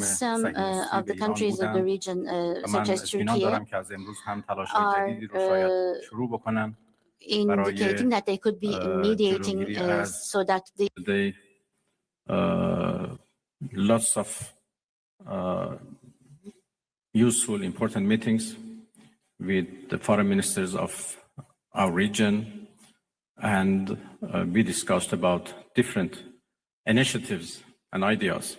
Some of the countries of the region, such as Turkey, are indicating that they could be mediating so that the lots of useful, important meetings with the foreign ministers of our region, and we discussed about different initiatives and ideas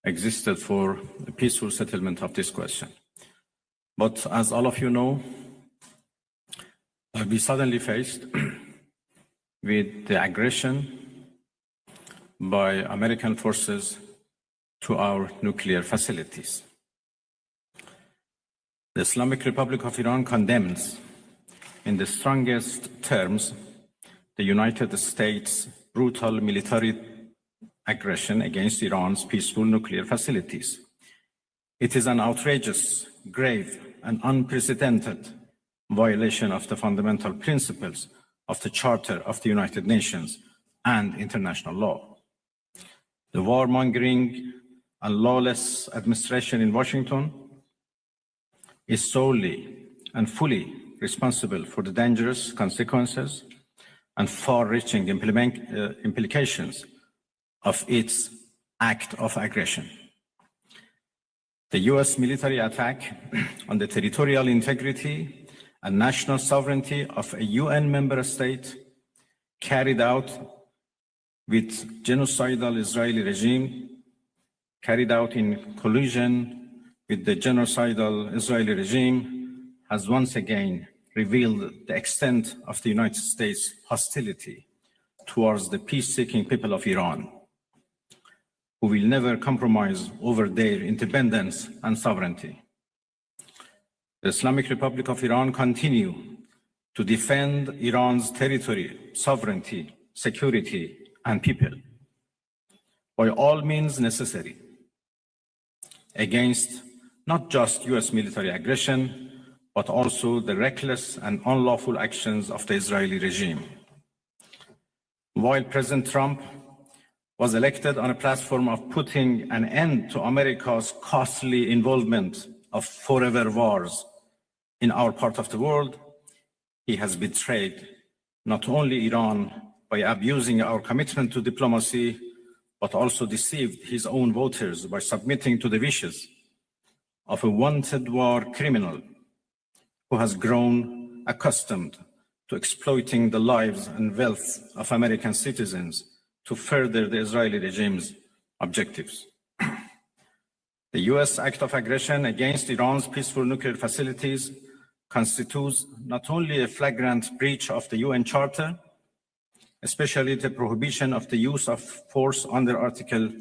existed for the peaceful settlement of this question. But as all of you know, we suddenly faced with the aggression by American forces to our nuclear facilities. The Islamic Republic of Iran condemns in the strongest terms the United States' brutal military aggression against Iran's peaceful nuclear facilities. It is an outrageous, grave, and unprecedented violation of the fundamental principles of the Charter of the United Nations and international law. The warmongering and lawless administration in Washington is solely and fully responsible for the dangerous consequences and far-reaching implications of its act of aggression. The US military attack on the territorial integrity and national sovereignty of a UN member state carried out with genocidal Israeli regime, carried out in collusion with the genocidal Israeli regime, has once again revealed the extent of the United States' hostility towards the peace-seeking people of Iran, who will never compromise over their independence and sovereignty. The Islamic Republic of Iran continues to defend Iran's territory, sovereignty, security, and people by all means necessary against not just US military aggression, but also the reckless and unlawful actions of the Israeli regime. While President Trump was elected on a platform of putting an end to America's costly involvement of forever wars in our part of the world, he has betrayed not only Iran by abusing our commitment to diplomacy, but also deceived his own voters by submitting to the wishes of a wanted war criminal who has grown accustomed to exploiting the lives and wealth of American citizens to further the Israeli regime's objectives. The US act of aggression against Iran's peaceful nuclear facilities constitutes not only a flagrant breach of the UN Charter, especially the prohibition of the use of force under Article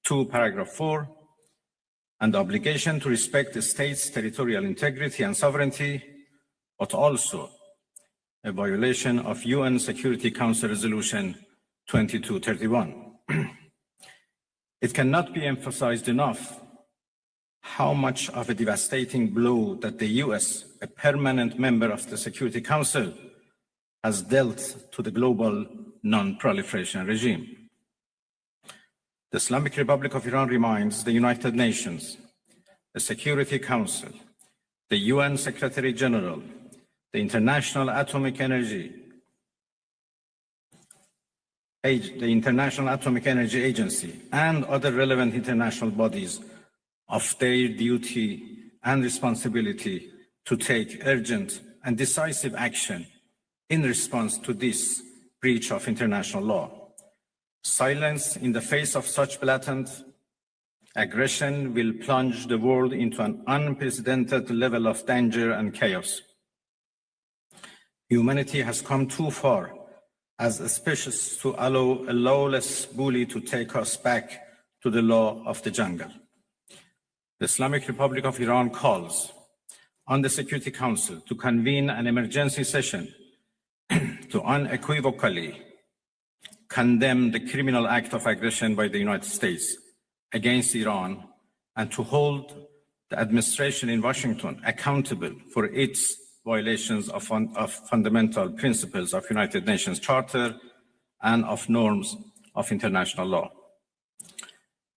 2, Paragraph 4, and the obligation to respect the state's territorial integrity and sovereignty, but also a violation of UN Security Council Resolution 2231. It cannot be emphasized enough how much of a devastating blow that the US, a permanent member of the Security Council, has dealt to the global non-proliferation regime. The Islamic Republic of Iran reminds the United Nations, the Security Council, the UN Secretary General, the International Atomic Energy Agency, and other relevant international bodies of their duty and responsibility to take urgent and decisive action in response to this breach of international law. Silence in the face of such blatant aggression will plunge the world into an unprecedented level of danger and chaos. Humanity has come too far as a species to allow a lawless bully to take us back to the law of the jungle. The Islamic Republic of Iran calls on the Security Council to convene an emergency session to unequivocally condemn the criminal act of aggression by the United States against Iran and to hold the administration in Washington accountable for its violations of fundamental principles of United Nations Charter and of norms of international law.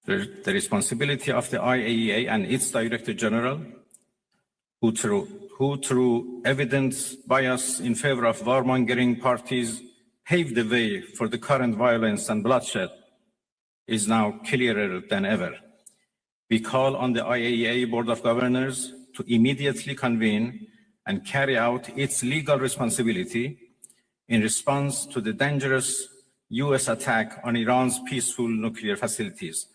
The responsibility of the IAEA and its Director General, who through evidence bias in favor of warmongering parties paved the way for the current violence and bloodshed, is now clearer than ever. We call on the IAEA Board of Governors to immediately convene and carry out its legal responsibility in response to the dangerous US attack on Iran's peaceful nuclear facilities,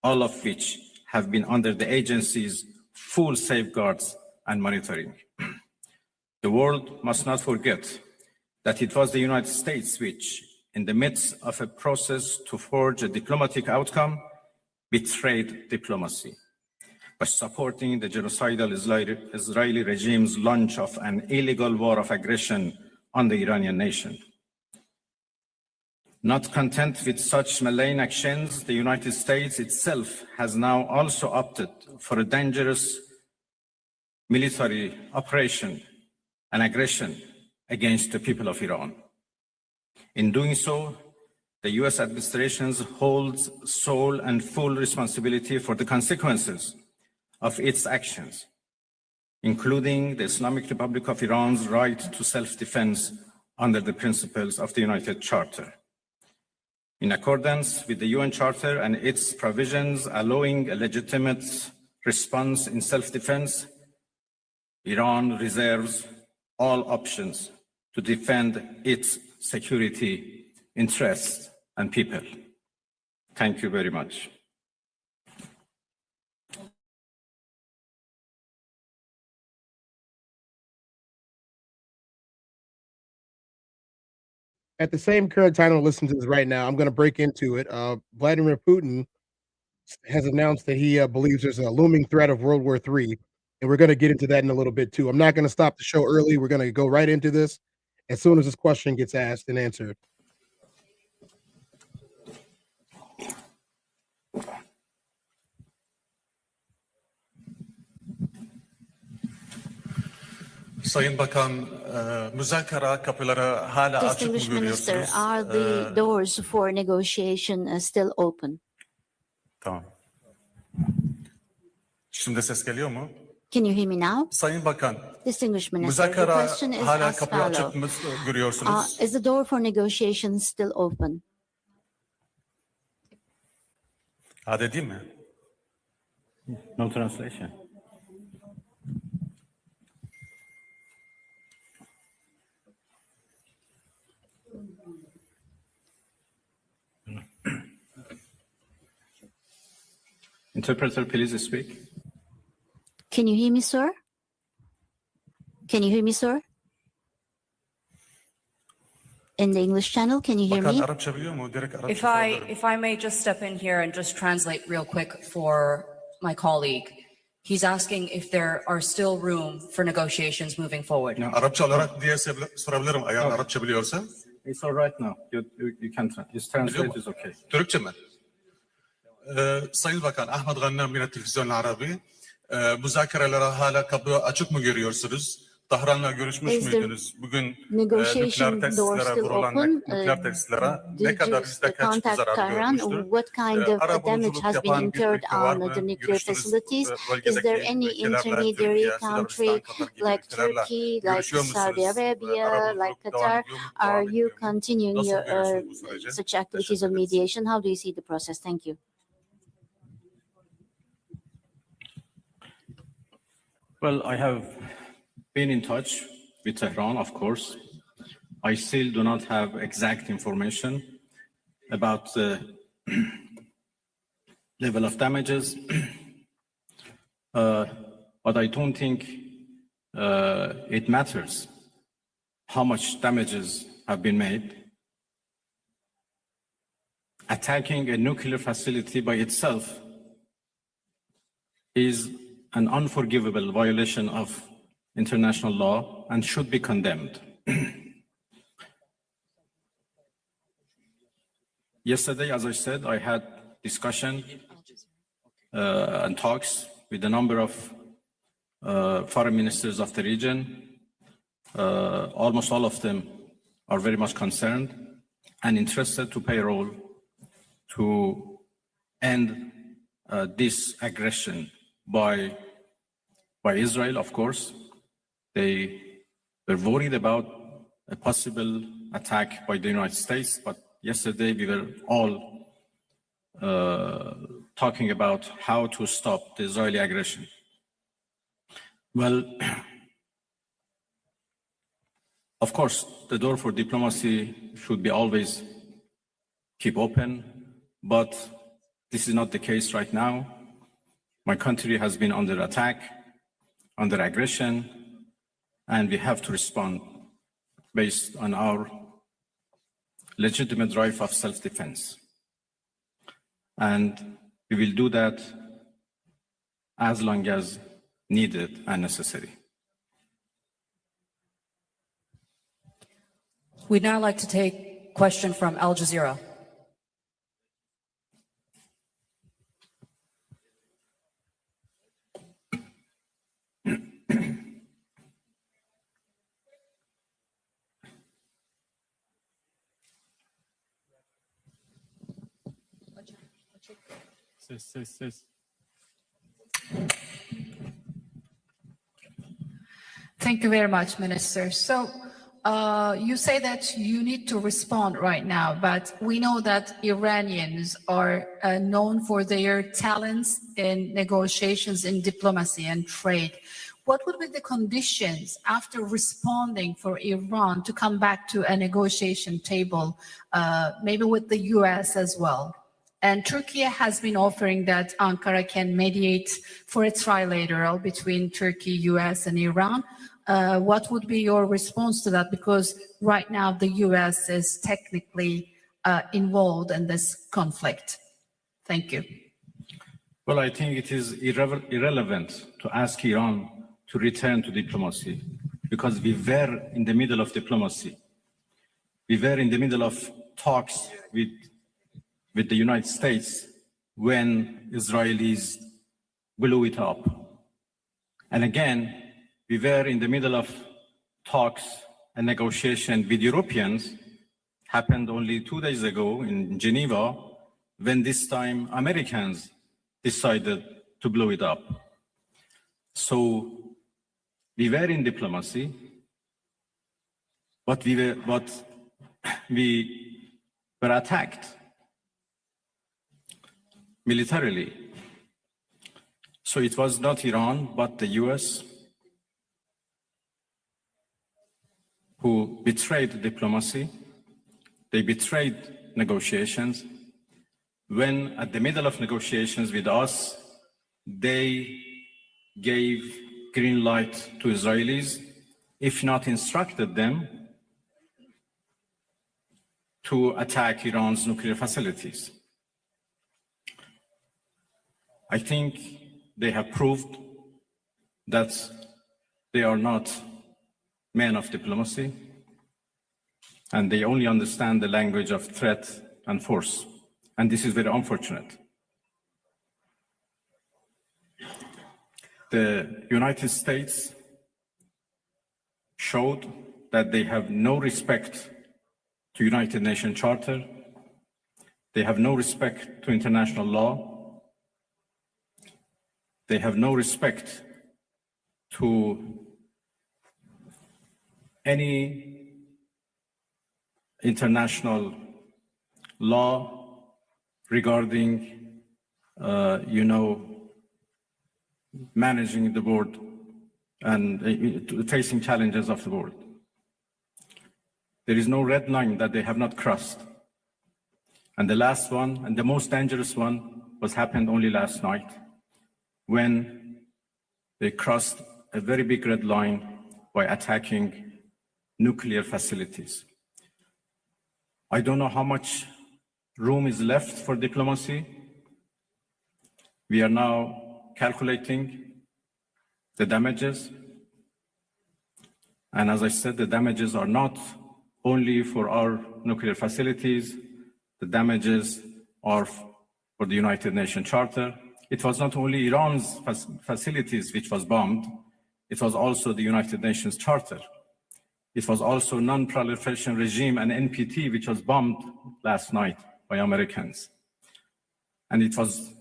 all of which have been under the agency's full safeguards and monitoring. The world must not forget that it was the United States which, in the midst of a process to forge a diplomatic outcome, betrayed diplomacy by supporting the genocidal Israeli regime's launch of an illegal war of aggression on the Iranian nation. Not content with such malign actions, the United States itself has now also opted for a dangerous military operation and aggression against the people of Iran. In doing so, the US administration holds sole and full responsibility for the consequences of its actions, including the Islamic Republic of Iran's right to self-defense under the principles of the United Charter. In accordance with the UN Charter and its provisions allowing a legitimate response in self-defense, Iran reserves all options to defend its security interests and people. Thank you very much. At the same current time I'm listening to this right now, I'm going to break into it. Vladimir Putin has announced that he believes there's a looming threat of World War III, and we're going to get into that in a little bit too. I'm not going to stop the show early. We're going to go right into this as soon as this question gets asked and answered. Sayın Bakan, müzakere kapıları hala açık mı Distinguished Minister, görüyorsunuz? are the doors for negotiation still open? Tamam. Şimdi ses geliyor mu? Can you hear me now? Sayın Bakan, Distinguished Minister, the müzakere question is hala as kapıyı açık follows. mı görüyorsunuz? Is the door for negotiation still open? Hadi değil mi? No translation. Interpreter, please speak. Can you hear me, sir? Can you hear me, sir? In the English channel, can you hear Bakan me? Arapça biliyor mu? Direkt Arapça If I may just step in here and just translate real quick for my colleague. He's asking if there are still room for negotiations moving forward. Arapça olarak diye sorabilirim eğer Arapça biliyorsa. It's all right now. You can translate is okay. Türkçe mi? Sayın Bakan, Ahmet Gannam yine televizyon Arabi. Müzakerelere hala kapı açık mı görüyorsunuz? Tahran'la görüşmüş müydünüz? Bugün nükleer tesislere vurulan nükleer tesislere ne kadar yüzde kaç zarar görmüştür? What kind of damage has been incurred on the nuclear facilities? Is there any intermediary country like Turkey, like Saudi Arabia, like Qatar? Are you continuing your such activities of mediation? How do you see the process? Thank you. Well, I have been in touch with Tehran, of course. I still do not have exact information about the level of damages, but I don't think it matters how much damages have been made. Attacking a nuclear facility by itself is an unforgivable violation of international law and should be condemned. Yesterday, as I said, I had discussion and talks with a number of foreign ministers of the region. Almost all of them are very much concerned and interested to play a role to end this aggression by Israel, of course. They were worried about a possible attack by the United States, but yesterday we were all talking about how to stop the Israeli aggression. Well, of course, the door for diplomacy should be always keep open, but this is not the case right now. My country has been under attack, under aggression, and we have to respond based on our legitimate right of self-defense. And we will do that as long as needed and necessary. We'd now like to take a question from Al Jazeera. Thank you very much, Minister. So you say that you need to respond right now, but we know that Iranians are known for their talents in negotiations in diplomacy and trade. What would be the conditions after responding for Iran to come back to a negotiation table, maybe with the US as well? And Turkey has been offering that Ankara can mediate for a trilateral between Turkey, US, and Iran. What would be your response to that? Because right now the US is technically involved in this conflict. Thank you. Well, I think it is irrelevant to ask Iran to return to diplomacy because we were in the middle of diplomacy. We were in the middle of talks with the United States when Israelis blew it up. And again, we were in the middle of talks and negotiation with Europeans, happened only 2 days ago in Geneva, when this time Americans decided to blow it up. So we were in diplomacy, but we were attacked militarily. So it was not Iran, but the US who betrayed diplomacy. They betrayed negotiations. When at the middle of negotiations with us, they gave green light to Israelis, if not instructed them to attack Iran's nuclear facilities. I think they have proved that they are not men of diplomacy, and they only understand the language of threat and force. And this is very unfortunate. The United States showed that they have no respect to United Nations Charter. They have no respect to international law. They have no respect to any international law regarding, managing the world and facing challenges of the world. There is no red line that they have not crossed. And the last one, and the most dangerous one, happened only last night, when they crossed a very big red line by attacking nuclear facilities. I don't know how much room is left for diplomacy. We are now calculating the damages. And as I said, the damages are not only for our nuclear facilities, the damages are for the United Nations Charter. It was not only Iran's facilities which was bombed, It was also the United Nations Charter. It was also non-proliferation regime and NPT, which was bombed last night by Americans. And it was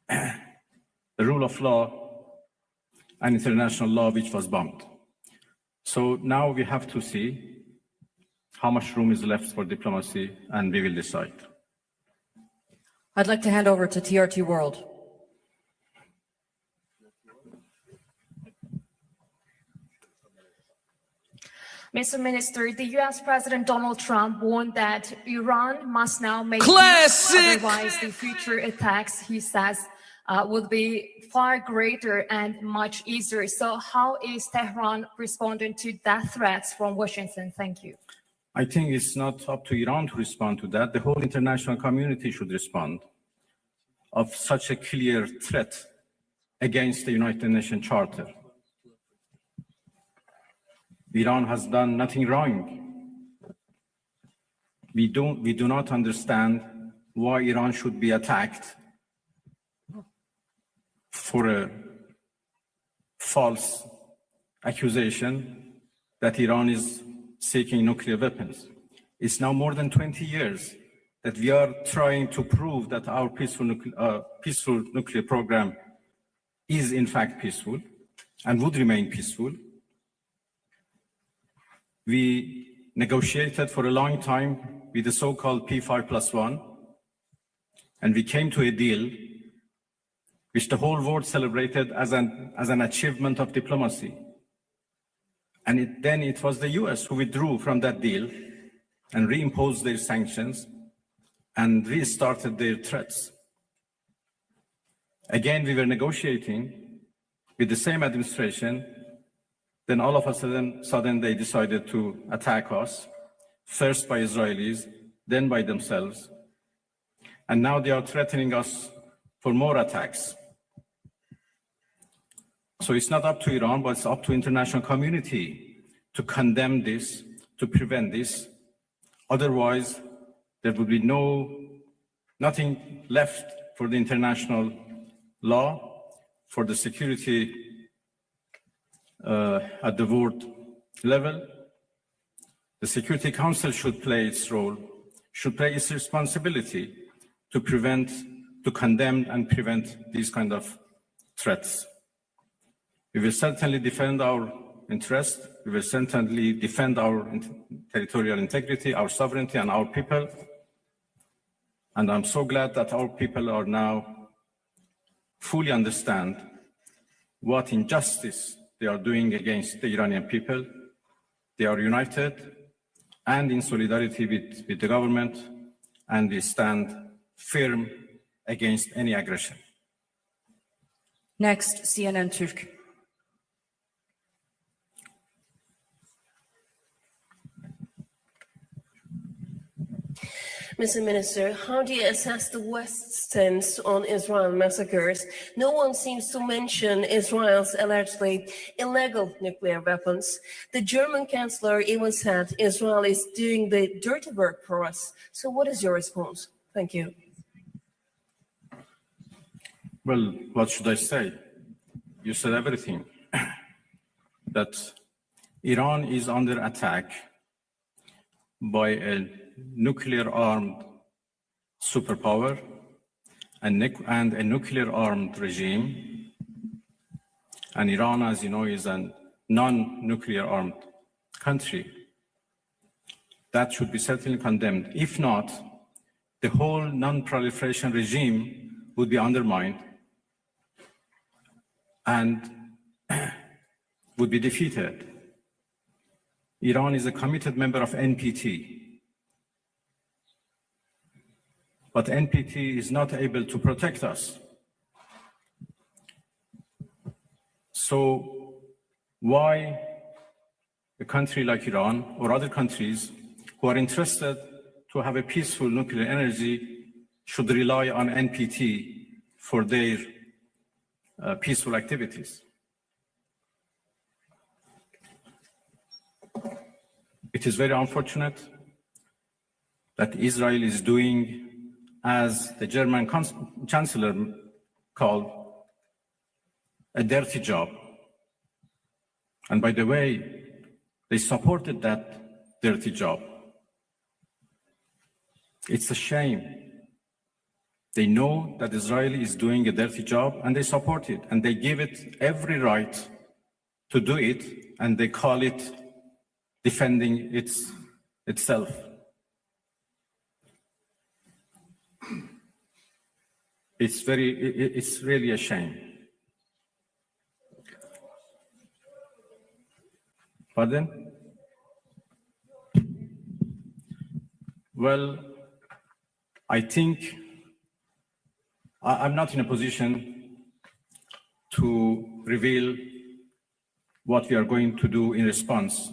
the rule of law and international law which was bombed. So now we have to see how much room is left for diplomacy, and we will decide. I'd like to hand over to TRT World. Mr. Minister, the U.S. President Donald Trump warned that Iran must now make peace, otherwise the future attacks, he says, would be far greater and much easier. So how is Tehran responding to that threats from Washington? Thank you. I think it's not up to Iran to respond to that. The whole international community should respond of such a clear threat against the United Nations Charter. Iran has done nothing wrong. We do not understand why Iran should be attacked for a false accusation that Iran is seeking nuclear weapons. It's now more than 20 years that we are trying to prove that our peaceful nuclear program is in fact peaceful and would remain peaceful. We negotiated for a long time with the so-called P5+1, and we came to a deal which the whole world celebrated as an achievement of diplomacy. And then it was the US who withdrew from that deal and reimposed their sanctions and restarted their threats. Again, we were negotiating with the same administration. Then all of a sudden they decided to attack us, first by Israelis, then by themselves. And now they are threatening us for more attacks. So it's not up to Iran, but it's up to international community to condemn this, to prevent this. Otherwise, there will be nothing left for the international law, for the security at the world level. The Security Council should play its role, should play its responsibility to condemn and prevent these kind of threats. We will certainly defend our interests. We will certainly defend our territorial integrity, our sovereignty, and our people. And I'm so glad that our people are now fully understand what injustice they are doing against the Iranian people. They are united and in solidarity with the government, and we stand firm against any aggression. Next, CNN Türk. Mr. Minister, how do you assess the West's stance on Israel massacres? No one seems to mention Israel's allegedly illegal nuclear weapons. The German Chancellor even said Israel is doing the dirty work for us. So what is your response? Thank you. Well, what should I say? You said everything. That Iran is under attack by a nuclear-armed superpower and a nuclear-armed regime. And Iran, as you know, is a non-nuclear armed country. That should be certainly condemned. If not, the whole non-proliferation regime would be undermined and would be defeated. Iran is a committed member of NPT. But NPT is not able to protect us. So why a country like Iran or other countries who are interested to have a peaceful nuclear energy should rely on NPT for their peaceful activities? It is very unfortunate that Israel is doing, as the German Chancellor called, a dirty job And by the way, they supported that dirty job. It's a shame. They know that Israel is doing a dirty job and they support it and they give it every right to do it and they call it defending itself. It's really a shame. Pardon? Well, I think I'm not in a position to reveal what we are going to do in response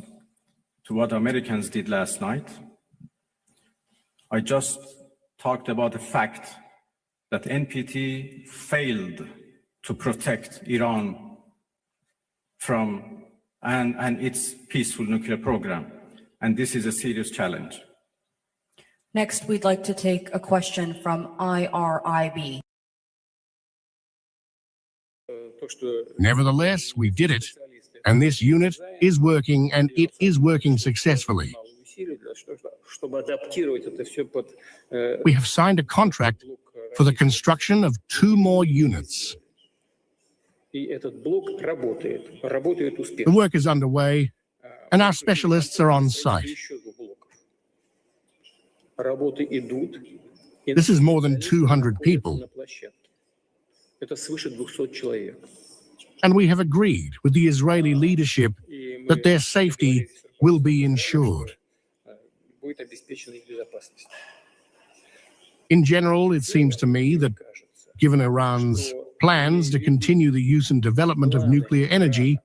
to what Americans did last night. I just talked about the fact that NPT failed to protect Iran from and its peaceful nuclear program. And this is a serious challenge. Next, we'd like to take a question from IRIB. Nevertheless, we did it, and this unit is working, and it is working successfully. We have signed a contract for the construction of 2 more units. The work is underway, and our specialists are on site. This is more than 200 people. And we have agreed with the Israeli leadership that their safety will be ensured. In general, it seems to me that given Iran's plans to continue the use and development of nuclear energy,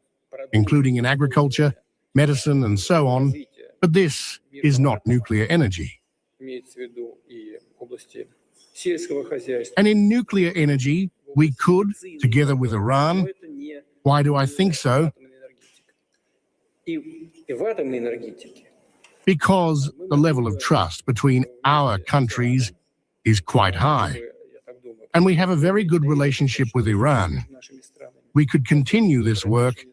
including in agriculture, medicine, and so on, but this is not nuclear energy. And in nuclear energy, we could, together with Iran, why do I think so? Because the level of trust between our countries is quite high. And we have a very good relationship with Iran. We could continue this work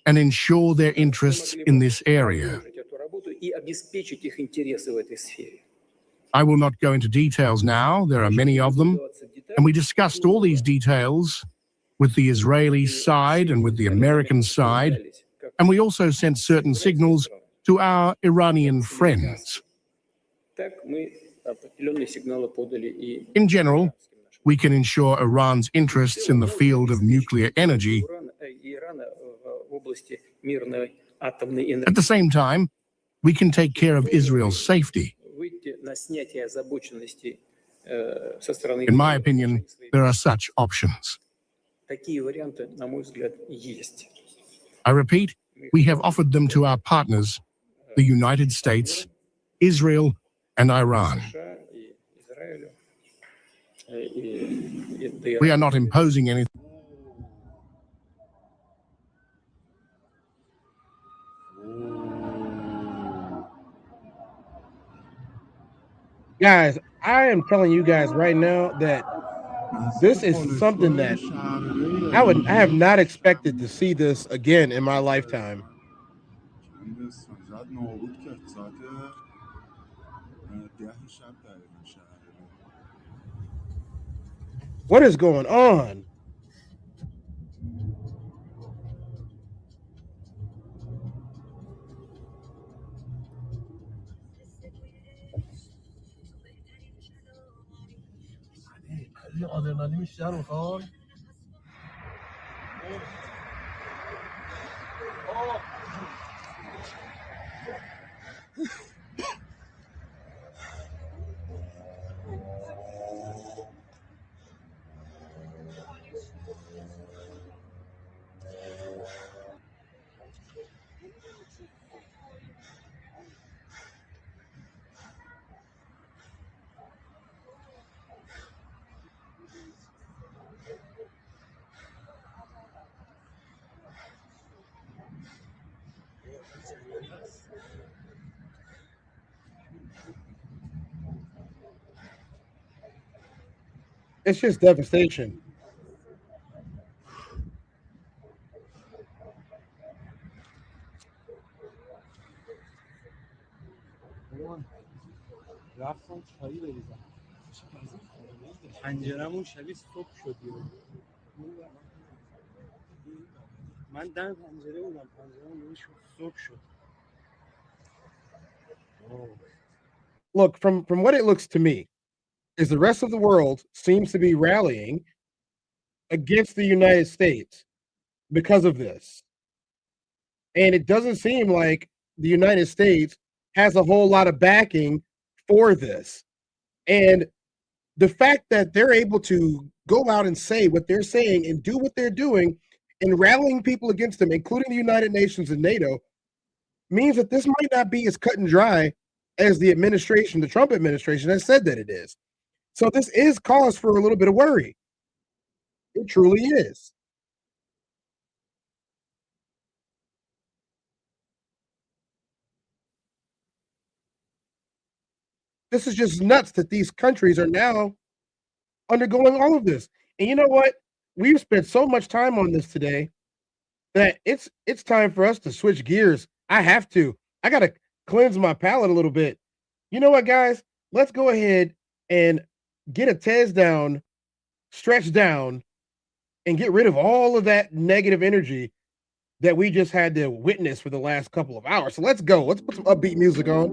and ensure their interests in this area. I will not go into details now, there are many of them, and we discussed all these details with the Israeli side and with the American side, and we also sent certain signals to our Iranian friends. In general, we can ensure Iran's interests in the field of nuclear energy. At the same time, we can take care of Israel's safety. In my opinion, there are such options. I repeat, we have offered them to our partners, the United States, Israel, and Iran. We are not imposing anything. Guys, I am telling you guys right now that this is something that I have not expected to see this again in my lifetime. What is going on? It's just devastation. رفتم چایی بریزم پنجرمون شبیه صبح شد من دم پنجره بودم پنجرمون صبح شد. Look, from what it looks to me, is the rest of the world seems to be rallying against the United States because of this. And it doesn't seem like the United States has a whole lot of backing for this. And the fact that they're able to go out and say what they're saying and do what they're doing and rallying people against them, including the United Nations and NATO, means that this might not be as cut and dry as the administration, the Trump administration, has said that it is. So this is cause for a little bit of worry. It truly is. This is just nuts that these countries are now undergoing all of this. And you know what? We've spent so much time on this today that it's time for us to switch gears. I have to. I got to cleanse my palate a little bit. You know what, guys? Let's go ahead and get a TezDown, stretch down, and get rid of all of that negative energy that we just had to witness for the last couple of hours. So let's go. Let's put some upbeat music on.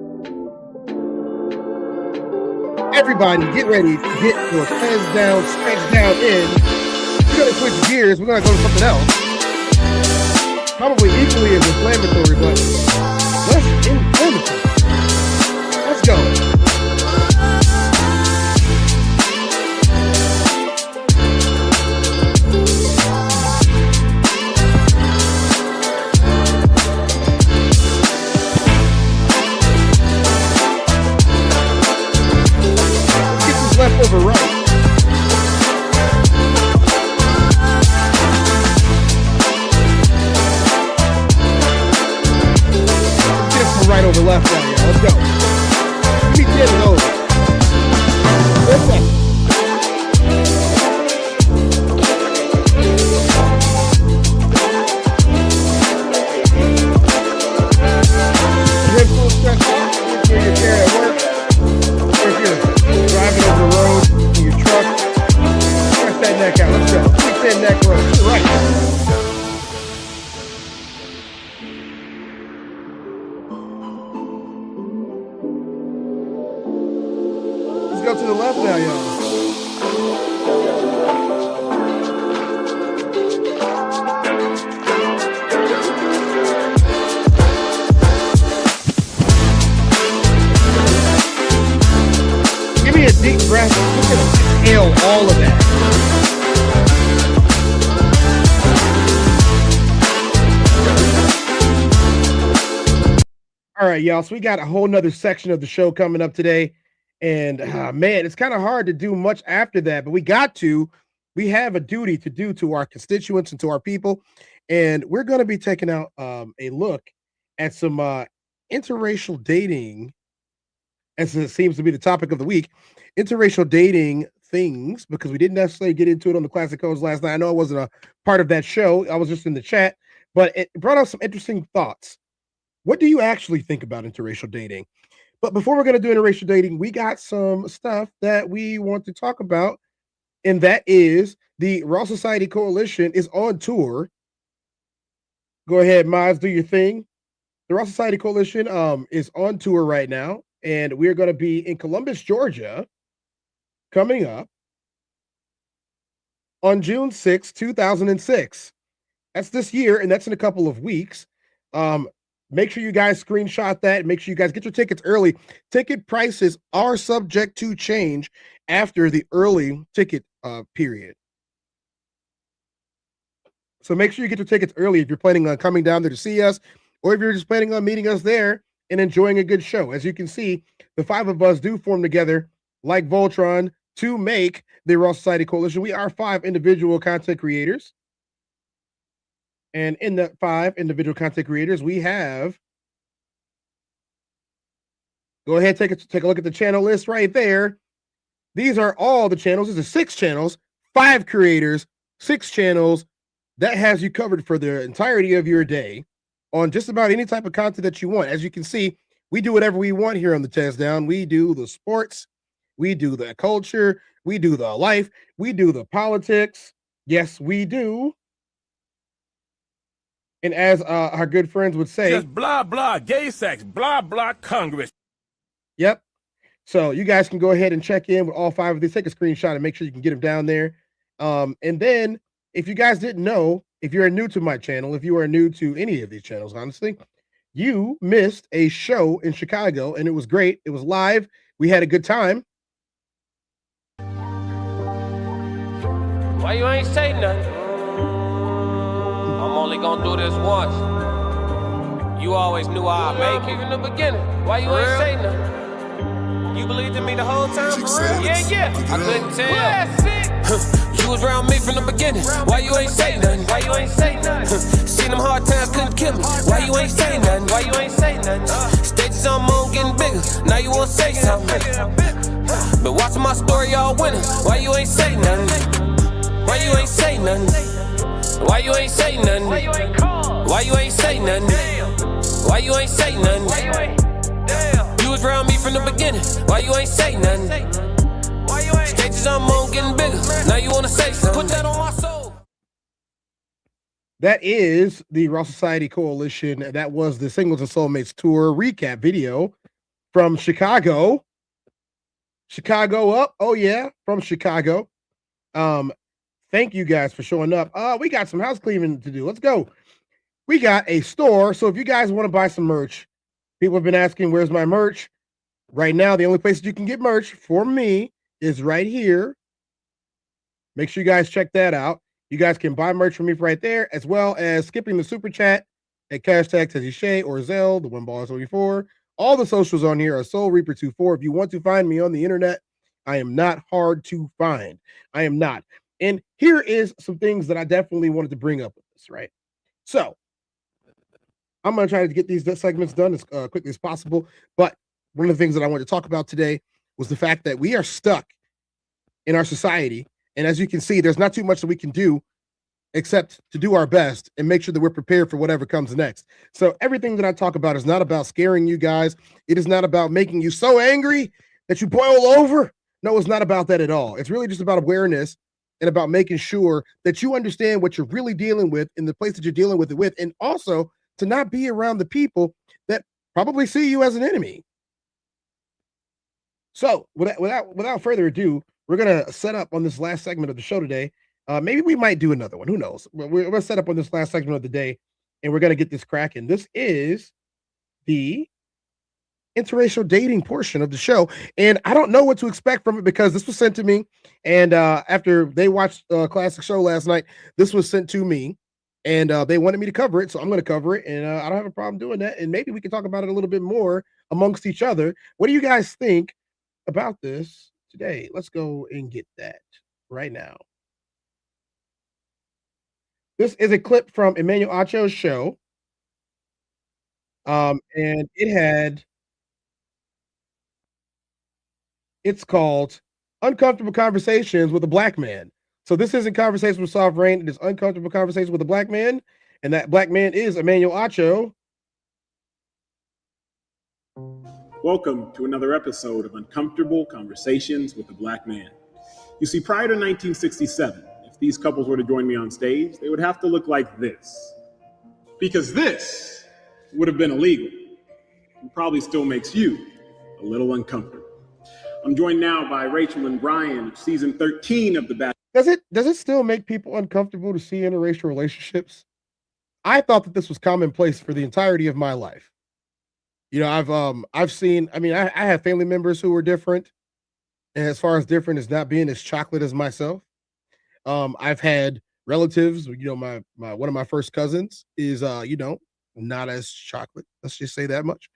Everybody get ready to get your TezDown, stretch down in. We're going to switch gears. We're going to go to something else. Probably equally as inflammatory, but less inflammatory. Let's go. Leftover right. Get from right over left now, y'all. Let's go. Give me 10 of those. What's that? You're full stretch out. If you're in your chair at work, or if you're driving over the road in your truck, stretch that neck out. Let's go. Keep that neck roll. To the right. Let's go to the left now, y'all. Give me a deep breath. Just gonna inhale all of that. All right, y'all. So we got a whole nother section of the show coming up today. And man, it's kind of hard to do much after that, but we have a duty to do to our constituents and to our people. And we're going to be taking out a look at some interracial dating, as it seems to be the topic of the week, interracial dating things, because we didn't necessarily get into it on the Classic Codes last night. I know I wasn't a part of that show. I was just in the chat, but it brought up some interesting thoughts. What do you actually think about interracial dating? But before we're going to do interracial dating, we got some stuff that we want to talk about, and that is the Raw Society Coalition is on tour. Go ahead, Miles, do your thing. The Raw Society Coalition is on tour right now, and we're going to be in Columbus, Georgia, coming up on June 6, 2006. That's this year, and that's in a couple of weeks. Make sure you guys screenshot that. Make sure you guys get your tickets early. Ticket prices are subject to change after the early ticket period. So make sure you get your tickets early if you're planning on coming down there to see us, or if you're just planning on meeting us there and enjoying a good show. As you can see, the five of us do form together like Voltron to make the Raw Society Coalition. We are 5 individual content creators. And in the 5 individual content creators, we have, go ahead, take a look at the channel list right there. These are all the channels. These are 6 channels, 5 creators, 6 channels. That has you covered for the entirety of your day on just about any type of content that you want. As you can see, We do whatever we want here on the TezDown. We do the sports, we do the culture, we do the life, we do the politics. Yes, we do. And as our good friends would say, just blah, blah, gay sex, blah, blah, Congress. Yep. So you guys can go ahead and check in with all 5 of these. Take a screenshot and make sure you can get them down there. And then if you guys didn't know, if you're new to my channel, if you are new to any of these channels, honestly, you missed a show in Chicago and it was great. It was live. We had a good time. Why you ain't say nothing? I'm only gonna do this once. You always knew I'd make it in the beginning. Why you ain't say nothing? You believed in me the whole time? For real? Yeah. I couldn't tell. You was around me from the beginning. Why you ain't say nothing? Why you ain't say nothing? Seen them hard times, couldn't kill me. Why you ain't say nothing? Why you ain't say nothing? Stages on my own getting bigger. Now you wanna say something. Been watching my story all winter. Why you ain't say nothing? Why you ain't say nothing? Why you ain't say nothing? Why you ain't say nothing? Why you ain't say nothing? You was around me from the beginning. Why you ain't say nothing? Stages on my own getting bigger. Now you wanna say something. Put that on my soul. That is the Raw Society Coalition. That was the Singles and Soulmates tour recap video from Chicago. Chicago up. Oh yeah, from Chicago. Thank you guys for showing up. We got some house cleaning to do. Let's go. We got a store. So if you guys want to buy some merch, people have been asking, where's my merch? Right now, the only place that you can get merch for me is right here. Make sure you guys check that out. You guys can buy merch from me right there, as well as skipping the super chat at hashtag TezDown or Zelle, the one ball is 24. All the socials on here are Soul Reaper 24. If you want to find me on the internet, I am not hard to find. I am not. And here is some things that I definitely wanted to bring up with this, right? So I'm going to try to get these segments done as quickly as possible. But one of the things that I wanted to talk about today was the fact that we are stuck in our society. And as you can see, there's not too much that we can do except to do our best and make sure that we're prepared for whatever comes next. So everything that I talk about is not about scaring you guys. It is not about making you so angry that you boil over. No, it's not about that at all. It's really just about awareness and about making sure that you understand what you're really dealing with in the place that you're dealing with it with, and also to not be around the people that probably see you as an enemy. So without further ado, we're going to set up on this last segment of the show today. Maybe we might do another one. Who knows? We're going to set up on this last segment of the day, and we're going to get this cracking. This is the interracial dating portion of the show, and I don't know what to expect from it because this was sent to me, and after they watched a classic show last night, this was sent to me, and they wanted me to cover it, so I'm going to cover it, and I don't have a problem doing that, and maybe we can talk about it a little bit more amongst each other. What do you guys think about this today? Let's go and get that right now. This is a clip from Emmanuel Acho's show, and it's called Uncomfortable Conversations with a Black Man. So this isn't Conversation with Soft Rain. It is Uncomfortable Conversations with a Black Man. And that black man is Emmanuel Acho. Welcome to another episode of Uncomfortable Conversations with a Black Man. You see, prior to 1967, if these couples were to join me on stage, they would have to look like this. Because this would have been illegal and probably still makes you a little uncomfortable. I'm joined now by Rachel and Brian of season 13 of The Bachelor. Does it still make people uncomfortable to see interracial relationships? I thought that this was commonplace for the entirety of my life. You know, I've seen, I mean, I have family members who were different, and as far as different as not being as chocolate as myself. I've had relatives, you know, my one of my first cousins is you know, not as chocolate. Let's just say that much.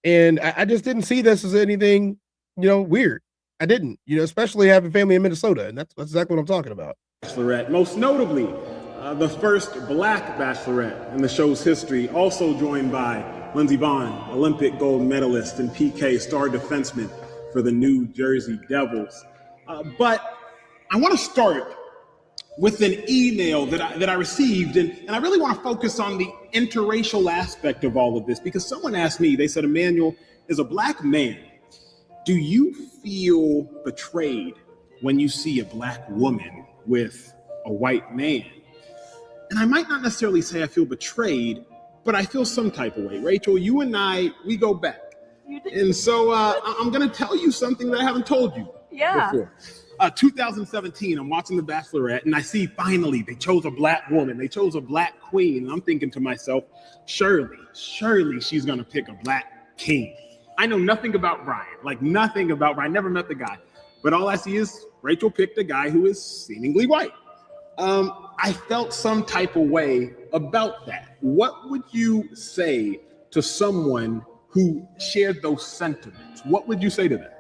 And I just didn't see this as anything, you know, weird. I didn't, you know, especially having family in Minnesota, and that's exactly what I'm talking about. Bachelorette, most notably, the first Black Bachelorette in the show's history, also joined by Lindsey Vonn, Olympic gold medalist and PK star defenseman for the New Jersey Devils. But I want to start with an email that I received. And I really want to focus on the interracial aspect of all of this, because someone asked me, they said, Emmanuel, as a black man, do you feel betrayed when you see a black woman with a white man? And I might not necessarily say I feel betrayed, but I feel some type of way. Rachel, you and I, we go back. And so I'm going to tell you something that I haven't told you before. 2017, I'm watching The Bachelorette, and I see finally they chose a black woman. They chose a black queen. And I'm thinking to myself, surely she's going to pick a black king. I know nothing about Brian, like nothing about Brian. Never met the guy. But all I see is Rachel picked a guy who is seemingly white. I felt some type of way about that. What would you say to someone who shared those sentiments? What would you say to them?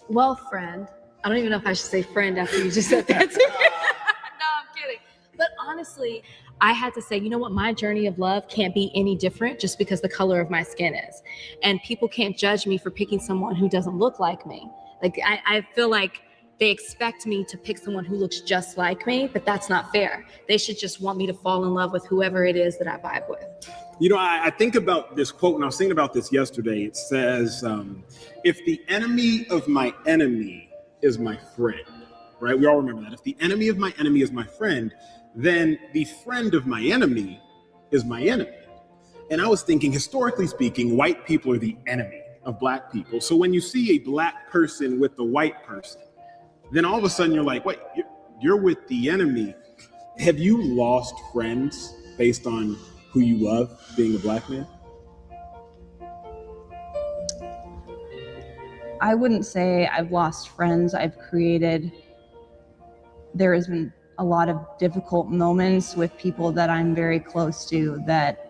Well, friend, I don't even know if I should say friend after you just said that to me. No, I'm kidding. But honestly, I had to say, you know what? My journey of love can't be any different just because the color of my skin is. And people can't judge me for picking someone who doesn't look like me. Like, I feel like they expect me to pick someone who looks just like me, but that's not fair. They should just want me to fall in love with whoever it is that I vibe with. You know, I think about this quote, and I was thinking about this yesterday. It says, if the enemy of my enemy is my friend, right? We all remember that. If the enemy of my enemy is my friend, then the friend of my enemy is my enemy. And I was thinking, historically speaking, white people are the enemy of black people. So when you see a black person with a white person, then all of a sudden you're like, wait, you're with the enemy. Have you lost friends based on who you love being a black man? I wouldn't say I've lost friends. There has been a lot of difficult moments with people that I'm very close to that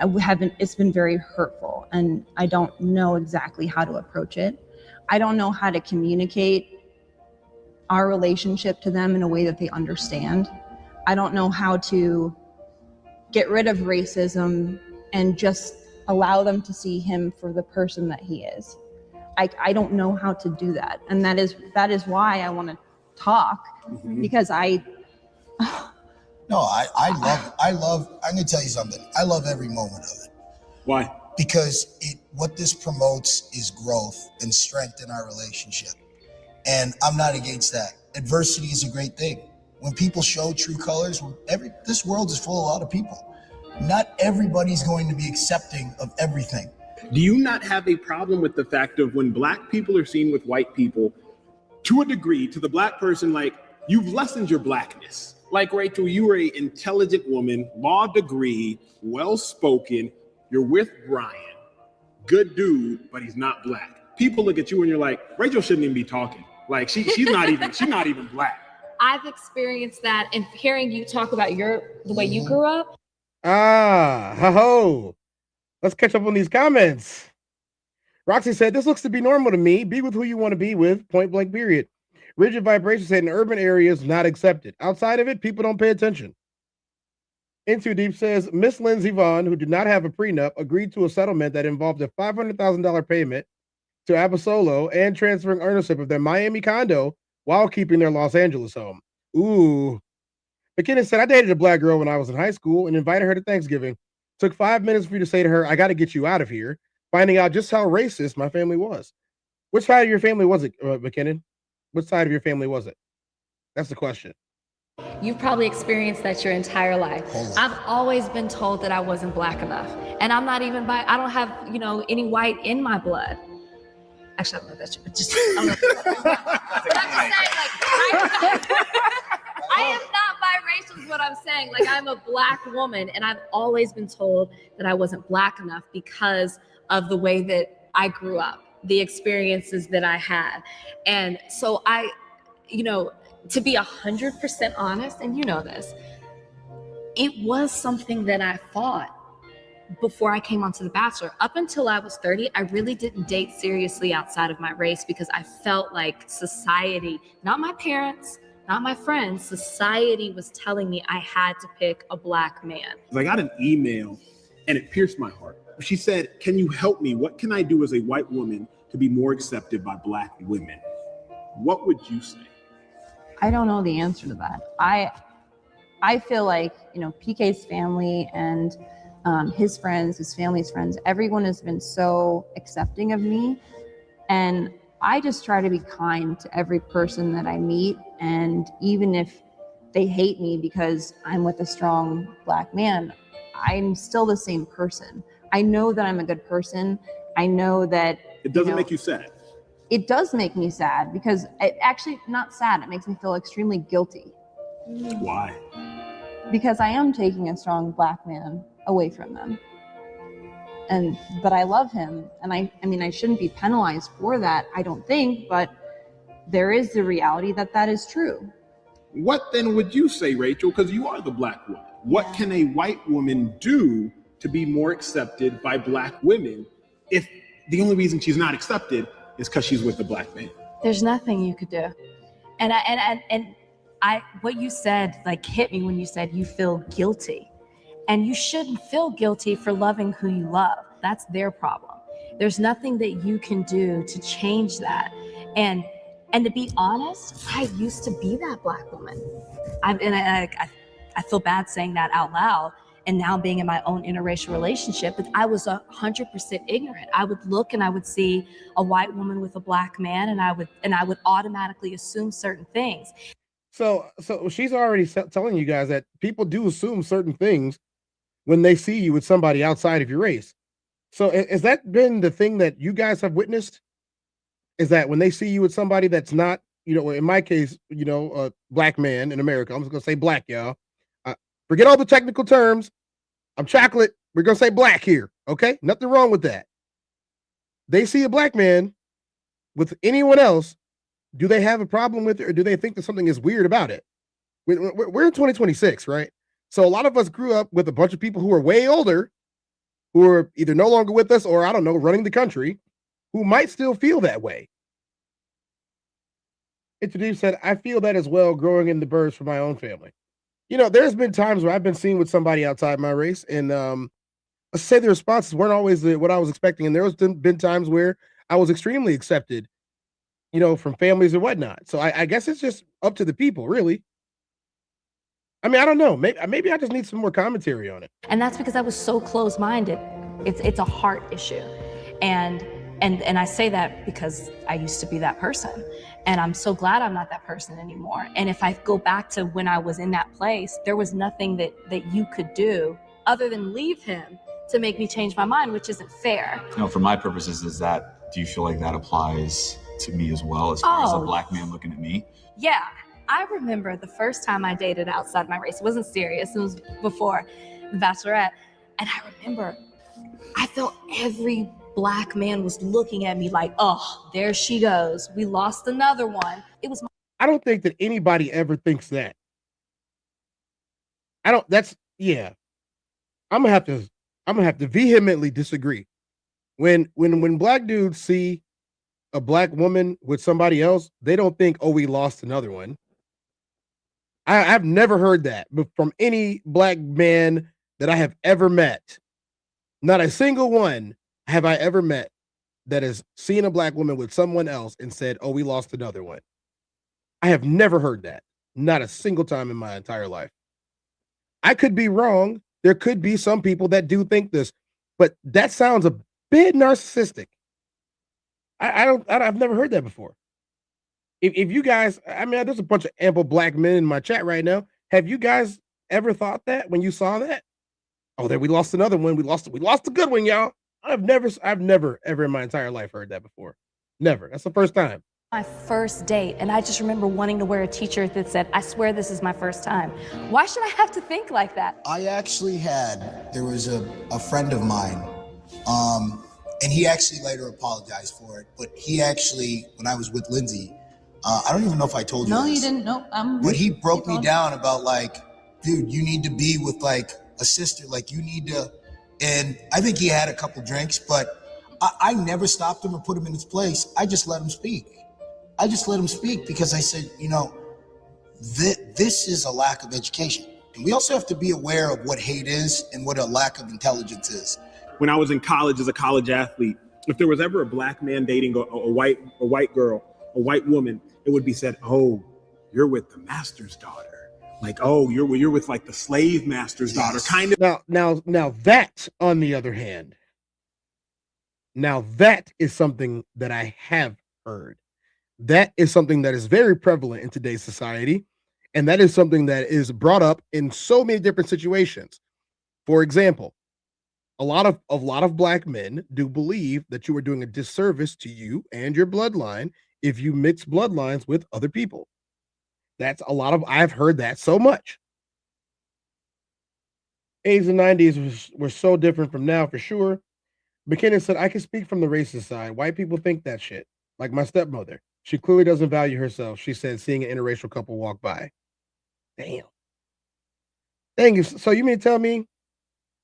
it's been very hurtful, and I don't know exactly how to approach it. I don't know how to communicate our relationship to them in a way that they understand. I don't know how to get rid of racism and just allow them to see him for the person that he is. I don't know how to do that. And that is why I want to talk, because I love it. I'm going to tell you something. I love every moment of it. Why? Because what this promotes is growth and strength in our relationship. And I'm not against that. Adversity is a great thing. When people show true colors, this world is full of a lot of people. Not everybody's going to be accepting of everything. Do you not have a problem with the fact of when black people are seen with white people, to a degree, to the black person, like, you've lessened your blackness? Like, Rachel, you are an intelligent woman, law degree, well-spoken, you're with Brian, good dude, but he's not black. People look at you and you're like, Rachel shouldn't even be talking. Like, she's not even black. I've experienced that, and hearing you talk about the way you grew up. Let's catch up on these comments. Roxy said, this looks to be normal to me. Be with who you want to be with, point blank, period. Rigid Vibration said, in urban areas, not accepted. Outside of it, people don't pay attention. Into Deep says, Miss Lindsey Vaughn, who did not have a prenup, agreed to a settlement that involved a $500,000 payment to Abasolo and transferring ownership of their Miami condo while keeping their Los Angeles home. Ooh. McKinnon said, I dated a black girl when I was in high school and invited her to Thanksgiving. Took 5 minutes for you to say to her, I got to get you out of here, finding out just how racist my family was. Which side of your family was it, McKinnon? Which side of your family was it? That's the question. You've probably experienced that your entire life. I've always been told that I wasn't black enough. And I'm not even I don't have, any white in my blood. Actually, I don't know if that's true. I don't know. But I'm just saying, I am not biracial is what I'm saying. Like, I'm a black woman, and I've always been told that I wasn't black enough because of the way that I grew up, the experiences that I had. And so to be 100% honest, and you know this, it was something that I fought before I came onto The Bachelor. Up until I was 30, I really didn't date seriously outside of my race because I felt like society, not my parents, not my friends, society was telling me I had to pick a black man. I got an email and it pierced my heart. She said, can you help me? What can I do as a white woman to be more accepted by black women? What would you say? I don't know the answer to that. I feel like, you know, PK's family and his friends, his family's friends, everyone has been so accepting of me. And I just try to be kind to every person that I meet. And even if they hate me because I'm with a strong Black man, I'm still the same person. I know that I'm a good person. I know that It doesn't make you sad. It does make me sad because it actually not sad. It makes me feel extremely guilty. Why? Because I am taking a strong Black man away from them. But I love him. And I mean, I shouldn't be penalized for that, I don't think, but there is the reality that that is true. What then would you say, Rachel? Because you are the Black woman. What can a white woman do to be more accepted by Black women if the only reason she's not accepted is because she's with a Black man? There's nothing you could do. And I what you said like hit me when you said you feel guilty. And you shouldn't feel guilty for loving who you love. That's their problem. There's nothing that you can do to change that. And to be honest, I used to be that Black woman. I feel bad saying that out loud. And now being in my own interracial relationship, but I was 100% ignorant. I would look and I would see a white woman with a Black man, and I would automatically assume certain things. So she's already telling you guys that people do assume certain things when they see you with somebody outside of your race. So has that been the thing that you guys have witnessed? Is that when they see you with somebody that's not, you know, in my case, you know, a Black man in America, I'm just gonna say Black, y'all. Forget all the technical terms. I'm chocolate. We're gonna say Black here, okay? Nothing wrong with that. They see a Black man with anyone else. Do they have a problem with it, or do they think that something is weird about it? We're in 2026, right? So a lot of us grew up with a bunch of people who are way older, who are either no longer with us or, I don't know, running the country, who might still feel that way. Introduce said, I feel that as well growing in the birds for my own family. You know, there's been times where I've been seen with somebody outside my race, and let's say the responses weren't always what I was expecting. And there was been times where I was extremely accepted, you know, from families and whatnot. So I guess it's just up to the people, really. I mean, I don't know. Maybe I just need some more commentary on it. And that's because I was so close-minded. It's a heart issue. And I say that because I used to be that person. And I'm so glad I'm not that person anymore. And if I go back to when I was in that place, there was nothing that you could do other than leave him to make me change my mind, which isn't fair. You know, for my purposes, do you feel like that applies to me as well, as far as a Black man looking at me? Yeah. I remember the first time I dated outside my race. It wasn't serious. It was before The Bachelorette. And I remember I felt every Black man was looking at me like, oh, there she goes. We lost another one. It was. I don't think that anybody ever thinks that. I'm gonna have to vehemently disagree. When Black dudes see a Black woman with somebody else, they don't think, oh, we lost another one. I've never heard that from any Black man that I have ever met. Not a single one have I ever met that has seen a Black woman with someone else and said, oh, we lost another one. I have never heard that. Not a single time in my entire life. I could be wrong. There could be some people that do think this, but that sounds a bit narcissistic. I've never heard that before. If you guys, I mean, there's a bunch of ample Black men in my chat right now. Have you guys ever thought that when you saw that? Oh, there we lost another one. We lost a good one, y'all. I've never ever in my entire life heard that before. Never. That's the first time. My first date, and I just remember wanting to wear a t-shirt that said, I swear this is my first time. Why should I have to think like that? I actually there was a friend of mine, and he actually later apologized for it, but he actually, when I was with Lindsay, I don't even know if I told you No, this. you didn't. No, But he broke me down about like, dude, you need to be with like a sister, like you need to, and I think he had a couple drinks, but I never stopped him or put him in his place. I just let him speak. Because I said, you know, this is a lack of education. And we also have to be aware of what hate is and what a lack of intelligence is. When I was in college as a college athlete, if there was ever a Black man dating a white girl, a white woman, it would be said, oh, you're with the master's daughter. Like, oh, you're with like the slave master's daughter, kind of. Now that, on the other hand, now that is something that I have heard. That is something that is very prevalent in today's society. And that is something that is brought up in so many different situations. For example, a lot of black men do believe that you are doing a disservice to you and your bloodline if you mix bloodlines with other people. I've heard that so much. 80s and 90s were so different from now, for sure. McKinnon said, I can speak from the racist side. White people think that shit. Like my stepmother. She clearly doesn't value herself, she said, seeing an interracial couple walk by. Damn. Dang you. So you mean to tell me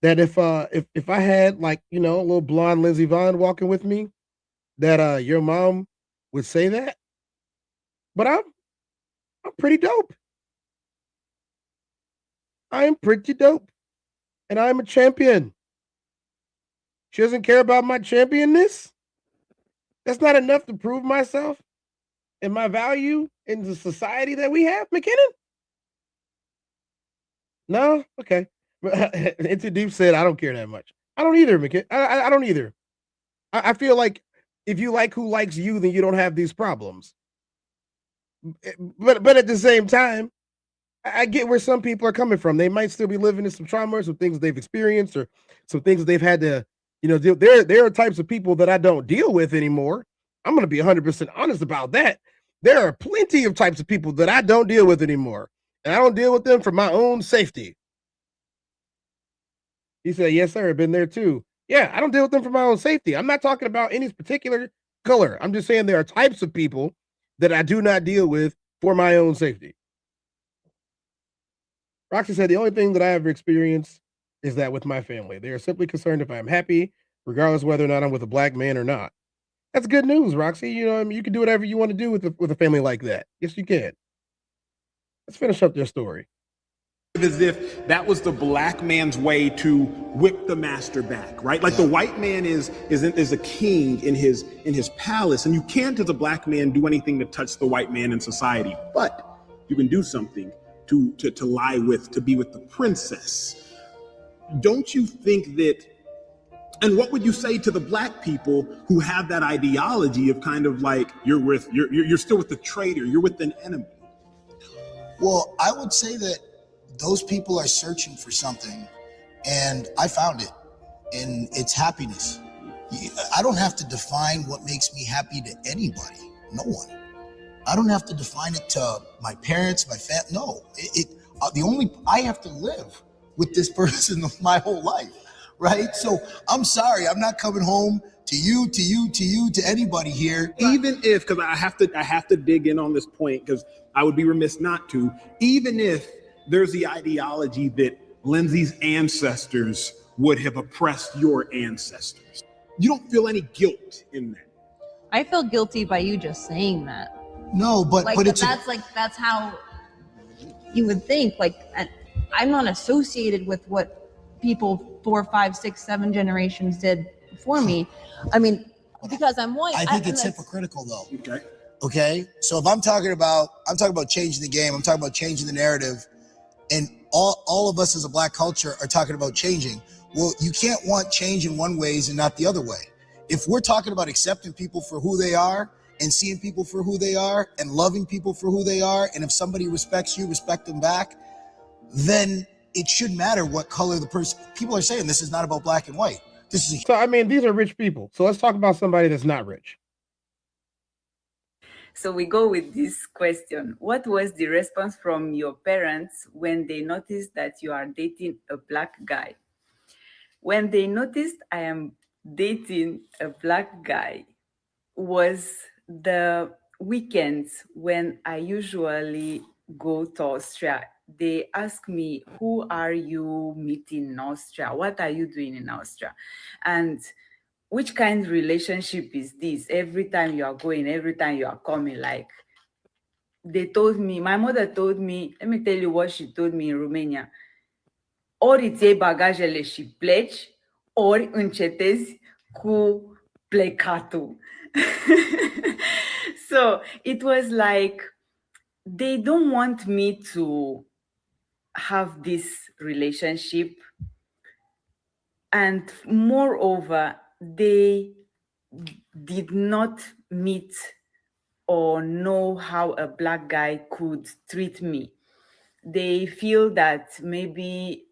that if I had, like, you know, a little blonde Lindsey Vonn walking with me, that your mom would say that? But I'm pretty dope. I am pretty dope. And I'm a champion. She doesn't care about my championness? That's not enough to prove myself and my value in the society that we have, McKinnon? No? Okay. Into Deep said, I don't care that much. I don't either, McKinnon. I don't either. I feel like if you like who likes you, then you don't have these problems. But at the same time, I get where some people are coming from. They might still be living in some trauma or some things they've experienced or some things they've had to, you know, deal. There are types of people that I don't deal with anymore. I'm going to be 100% honest about that. There are plenty of types of people that I don't deal with anymore. And I don't deal with them for my own safety. He said, yes, sir. I've been there too. Yeah, I don't deal with them for my own safety. I'm not talking about any particular color. I'm just saying there are types of people that I do not deal with for my own safety. Roxy said, the only thing that I ever experienced is that with my family. They are simply concerned if I'm happy, regardless whether or not I'm with a black man or not. That's good news, Roxy. You know, I mean, you can do whatever you want to do with a family like that. Yes, you can. Let's finish up their story. As if that was the black man's way to whip the master back, right? Like the white man is a king in his palace, and you can't, as a black man, do anything to touch the white man in society. But you can do something to lie with, to be with the princess. Don't you think that? And what would you say to the black people who have that ideology of kind of like you're still with the traitor, you're with an enemy? Well, I would say that those people are searching for something, and I found it, and it's happiness. I don't have to define what makes me happy to anybody. No one. I don't have to define it to my parents, my family. No, I have to live with this person my whole life, right? So I'm sorry, I'm not coming home to you, to anybody here. Even if, because I have to dig in on this point, because I would be remiss not to. Even if there's the ideology that Lindsay's ancestors would have oppressed your ancestors, you don't feel any guilt in that. I feel guilty by you just saying that. No, but that's how you would think. Like, I'm not associated with what people 4, 5, 6, 7 generations did before me. I mean, because I'm white. I think it's hypocritical, though. Okay. So if I'm talking about changing the game, I'm talking about changing the narrative, and all of us as a black culture are talking about changing. Well, you can't want change in one ways and not the other way. If we're talking about accepting people for who they are and seeing people for who they are and loving people for who they are, and if somebody respects you, respect them back, then it shouldn't matter what color the person. People are saying this is not about black and white. So, I mean, these are rich people. So let's talk about somebody that's not rich. So we go with this question. What was the response from your parents when they noticed that you are dating a black guy? When they noticed I am dating a black guy was the weekends when I usually go to Austria. They ask me, who are you meeting in Austria? What are you doing in Austria? And which kind of relationship is this? Every time you are going, every time you are coming, like they told me, my mother told me, let me tell you what she told me in Romania. Ori îți iei bagajele și pleci, ori încetezi cu plecatul. So it was like they don't want me to have this relationship. And moreover, they did not meet or know how a Black guy could treat me. They feel that maybe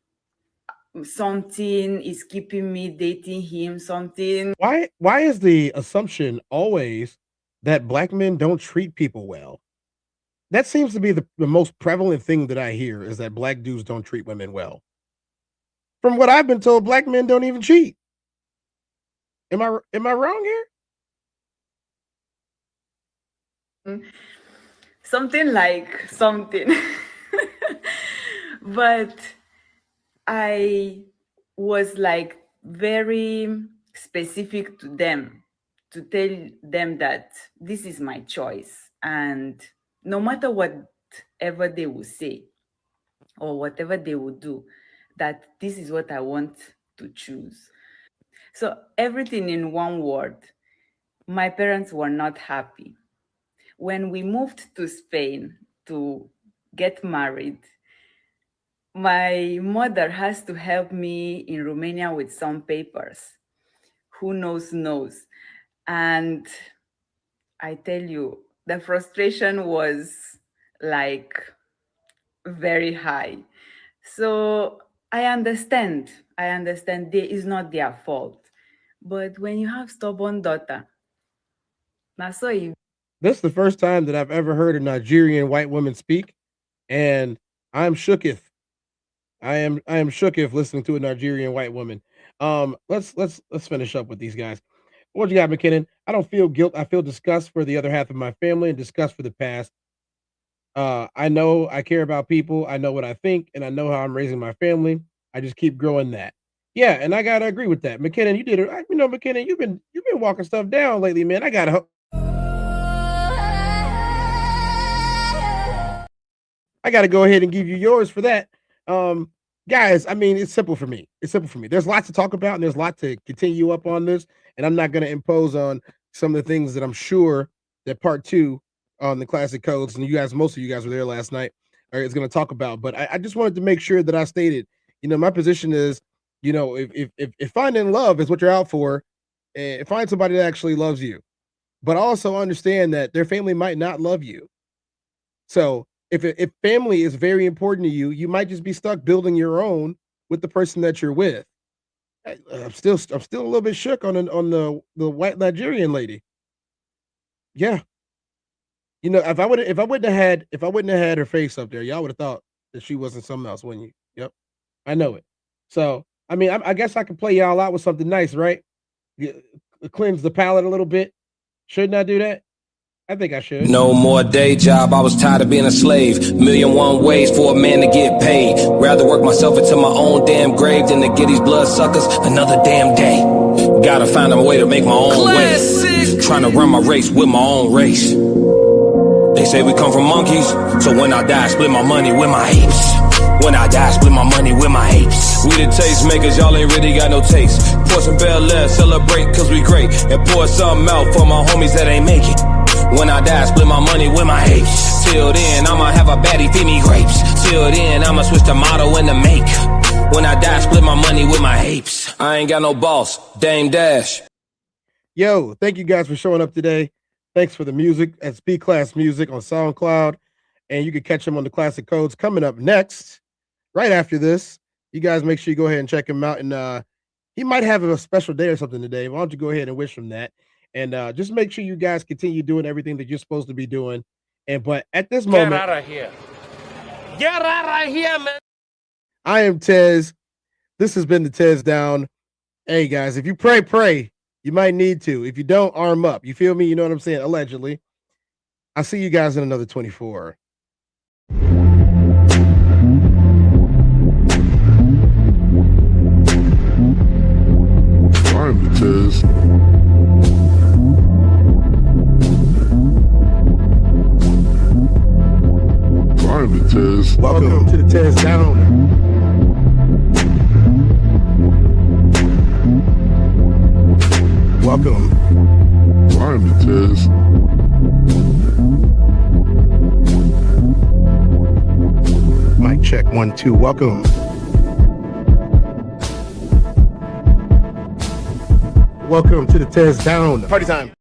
something is keeping me dating him, something. Why is the assumption always that Black men don't treat people well? That seems to be the most prevalent thing that I hear, is that Black dudes don't treat women well. From what I've been told, Black men don't even cheat. Am I wrong here? Something like something. But I was like very specific to them, to tell them that this is my choice. And no matter whatever they will say or whatever they will do, that this is what I want to choose. So everything in one word, my parents were not happy. When we moved to Spain to get married, my mother has to help me in Romania with some papers. Who knows. And I tell you, the frustration was like very high. So I understand. It's not their fault. But when you have stubborn daughter, that's so you. This is the first time that I've ever heard a Nigerian white woman speak, and I'm shooketh. I am shooketh listening to a Nigerian white woman. Let's finish up with these guys. What you got, McKinnon? I don't feel guilt. I feel disgust for the other half of my family and disgust for the past. I know I care about people. I know what I think, and I know how I'm raising my family. I just keep growing that. Yeah, and I gotta agree with that. McKinnon, you did it. McKinnon, you've been walking stuff down lately, man. I gotta go ahead and give you yours for that. Guys, I mean, it's simple for me. There's lots to talk about, and there's a lot to continue up on this, and I'm not going to impose on some of the things that I'm sure that part 2 on the classic codes, and most of you guys were there last night, is going to talk about. But I just wanted to make sure that I stated, my position is, if finding love is what you're out for, find somebody that actually loves you, but also understand that their family might not love you. So if family is very important to you, you might just be stuck building your own with the person that you're with. I'm still a little bit shook on the white Nigerian lady. Yeah, if I wouldn't have had her face up there, y'all would have thought that she wasn't something else, wouldn't you? Yep, I know it. So I mean, I guess I could play y'all out with something nice, right? Cleanse the palate a little bit. Shouldn't I do that? I think I should. No more day job, I was tired of being a slave. 1,000,001 ways for a man to get paid. Rather work myself into my own damn grave than to get these bloodsuckers another damn day. Gotta find a way to make my own way. Trying to run my race with my own race. They say we come from monkeys, so when I die, split my money with my apes. When I die, split my money with my apes. We the taste makers, y'all ain't really got no taste. Pour some Bel Air, celebrate cause we great. And pour something out for my homies that ain't make it. When I die, split my money with my apes. Till then, I'ma have a baddie feed me grapes. Till then, I'ma switch the motto and the make. When I die, split my money with my apes. I ain't got no boss, Dame Dash. Yo, thank you guys for showing up today. Thanks for the music at Speed Class Music on SoundCloud. And you can catch him on the Classic Codes coming up next, right after this. You guys make sure you go ahead and check him out. And he might have a special day or something today. Why don't you go ahead and wish him that? And just make sure you guys continue doing everything that you're supposed to be doing. But at this moment, Get out of here. Get out of here, man. I am Tez. This has been the TezDown. Hey guys, if you pray. You might need to. If you don't, arm up. You feel me? You know what I'm saying? Allegedly. I'll see you guys in another 24. I'm the Tez. I'm the Tez. Welcome to the TezDown. Welcome. I'm the Tez. Check 1 2. Welcome. Welcome to the TezDown. Party time.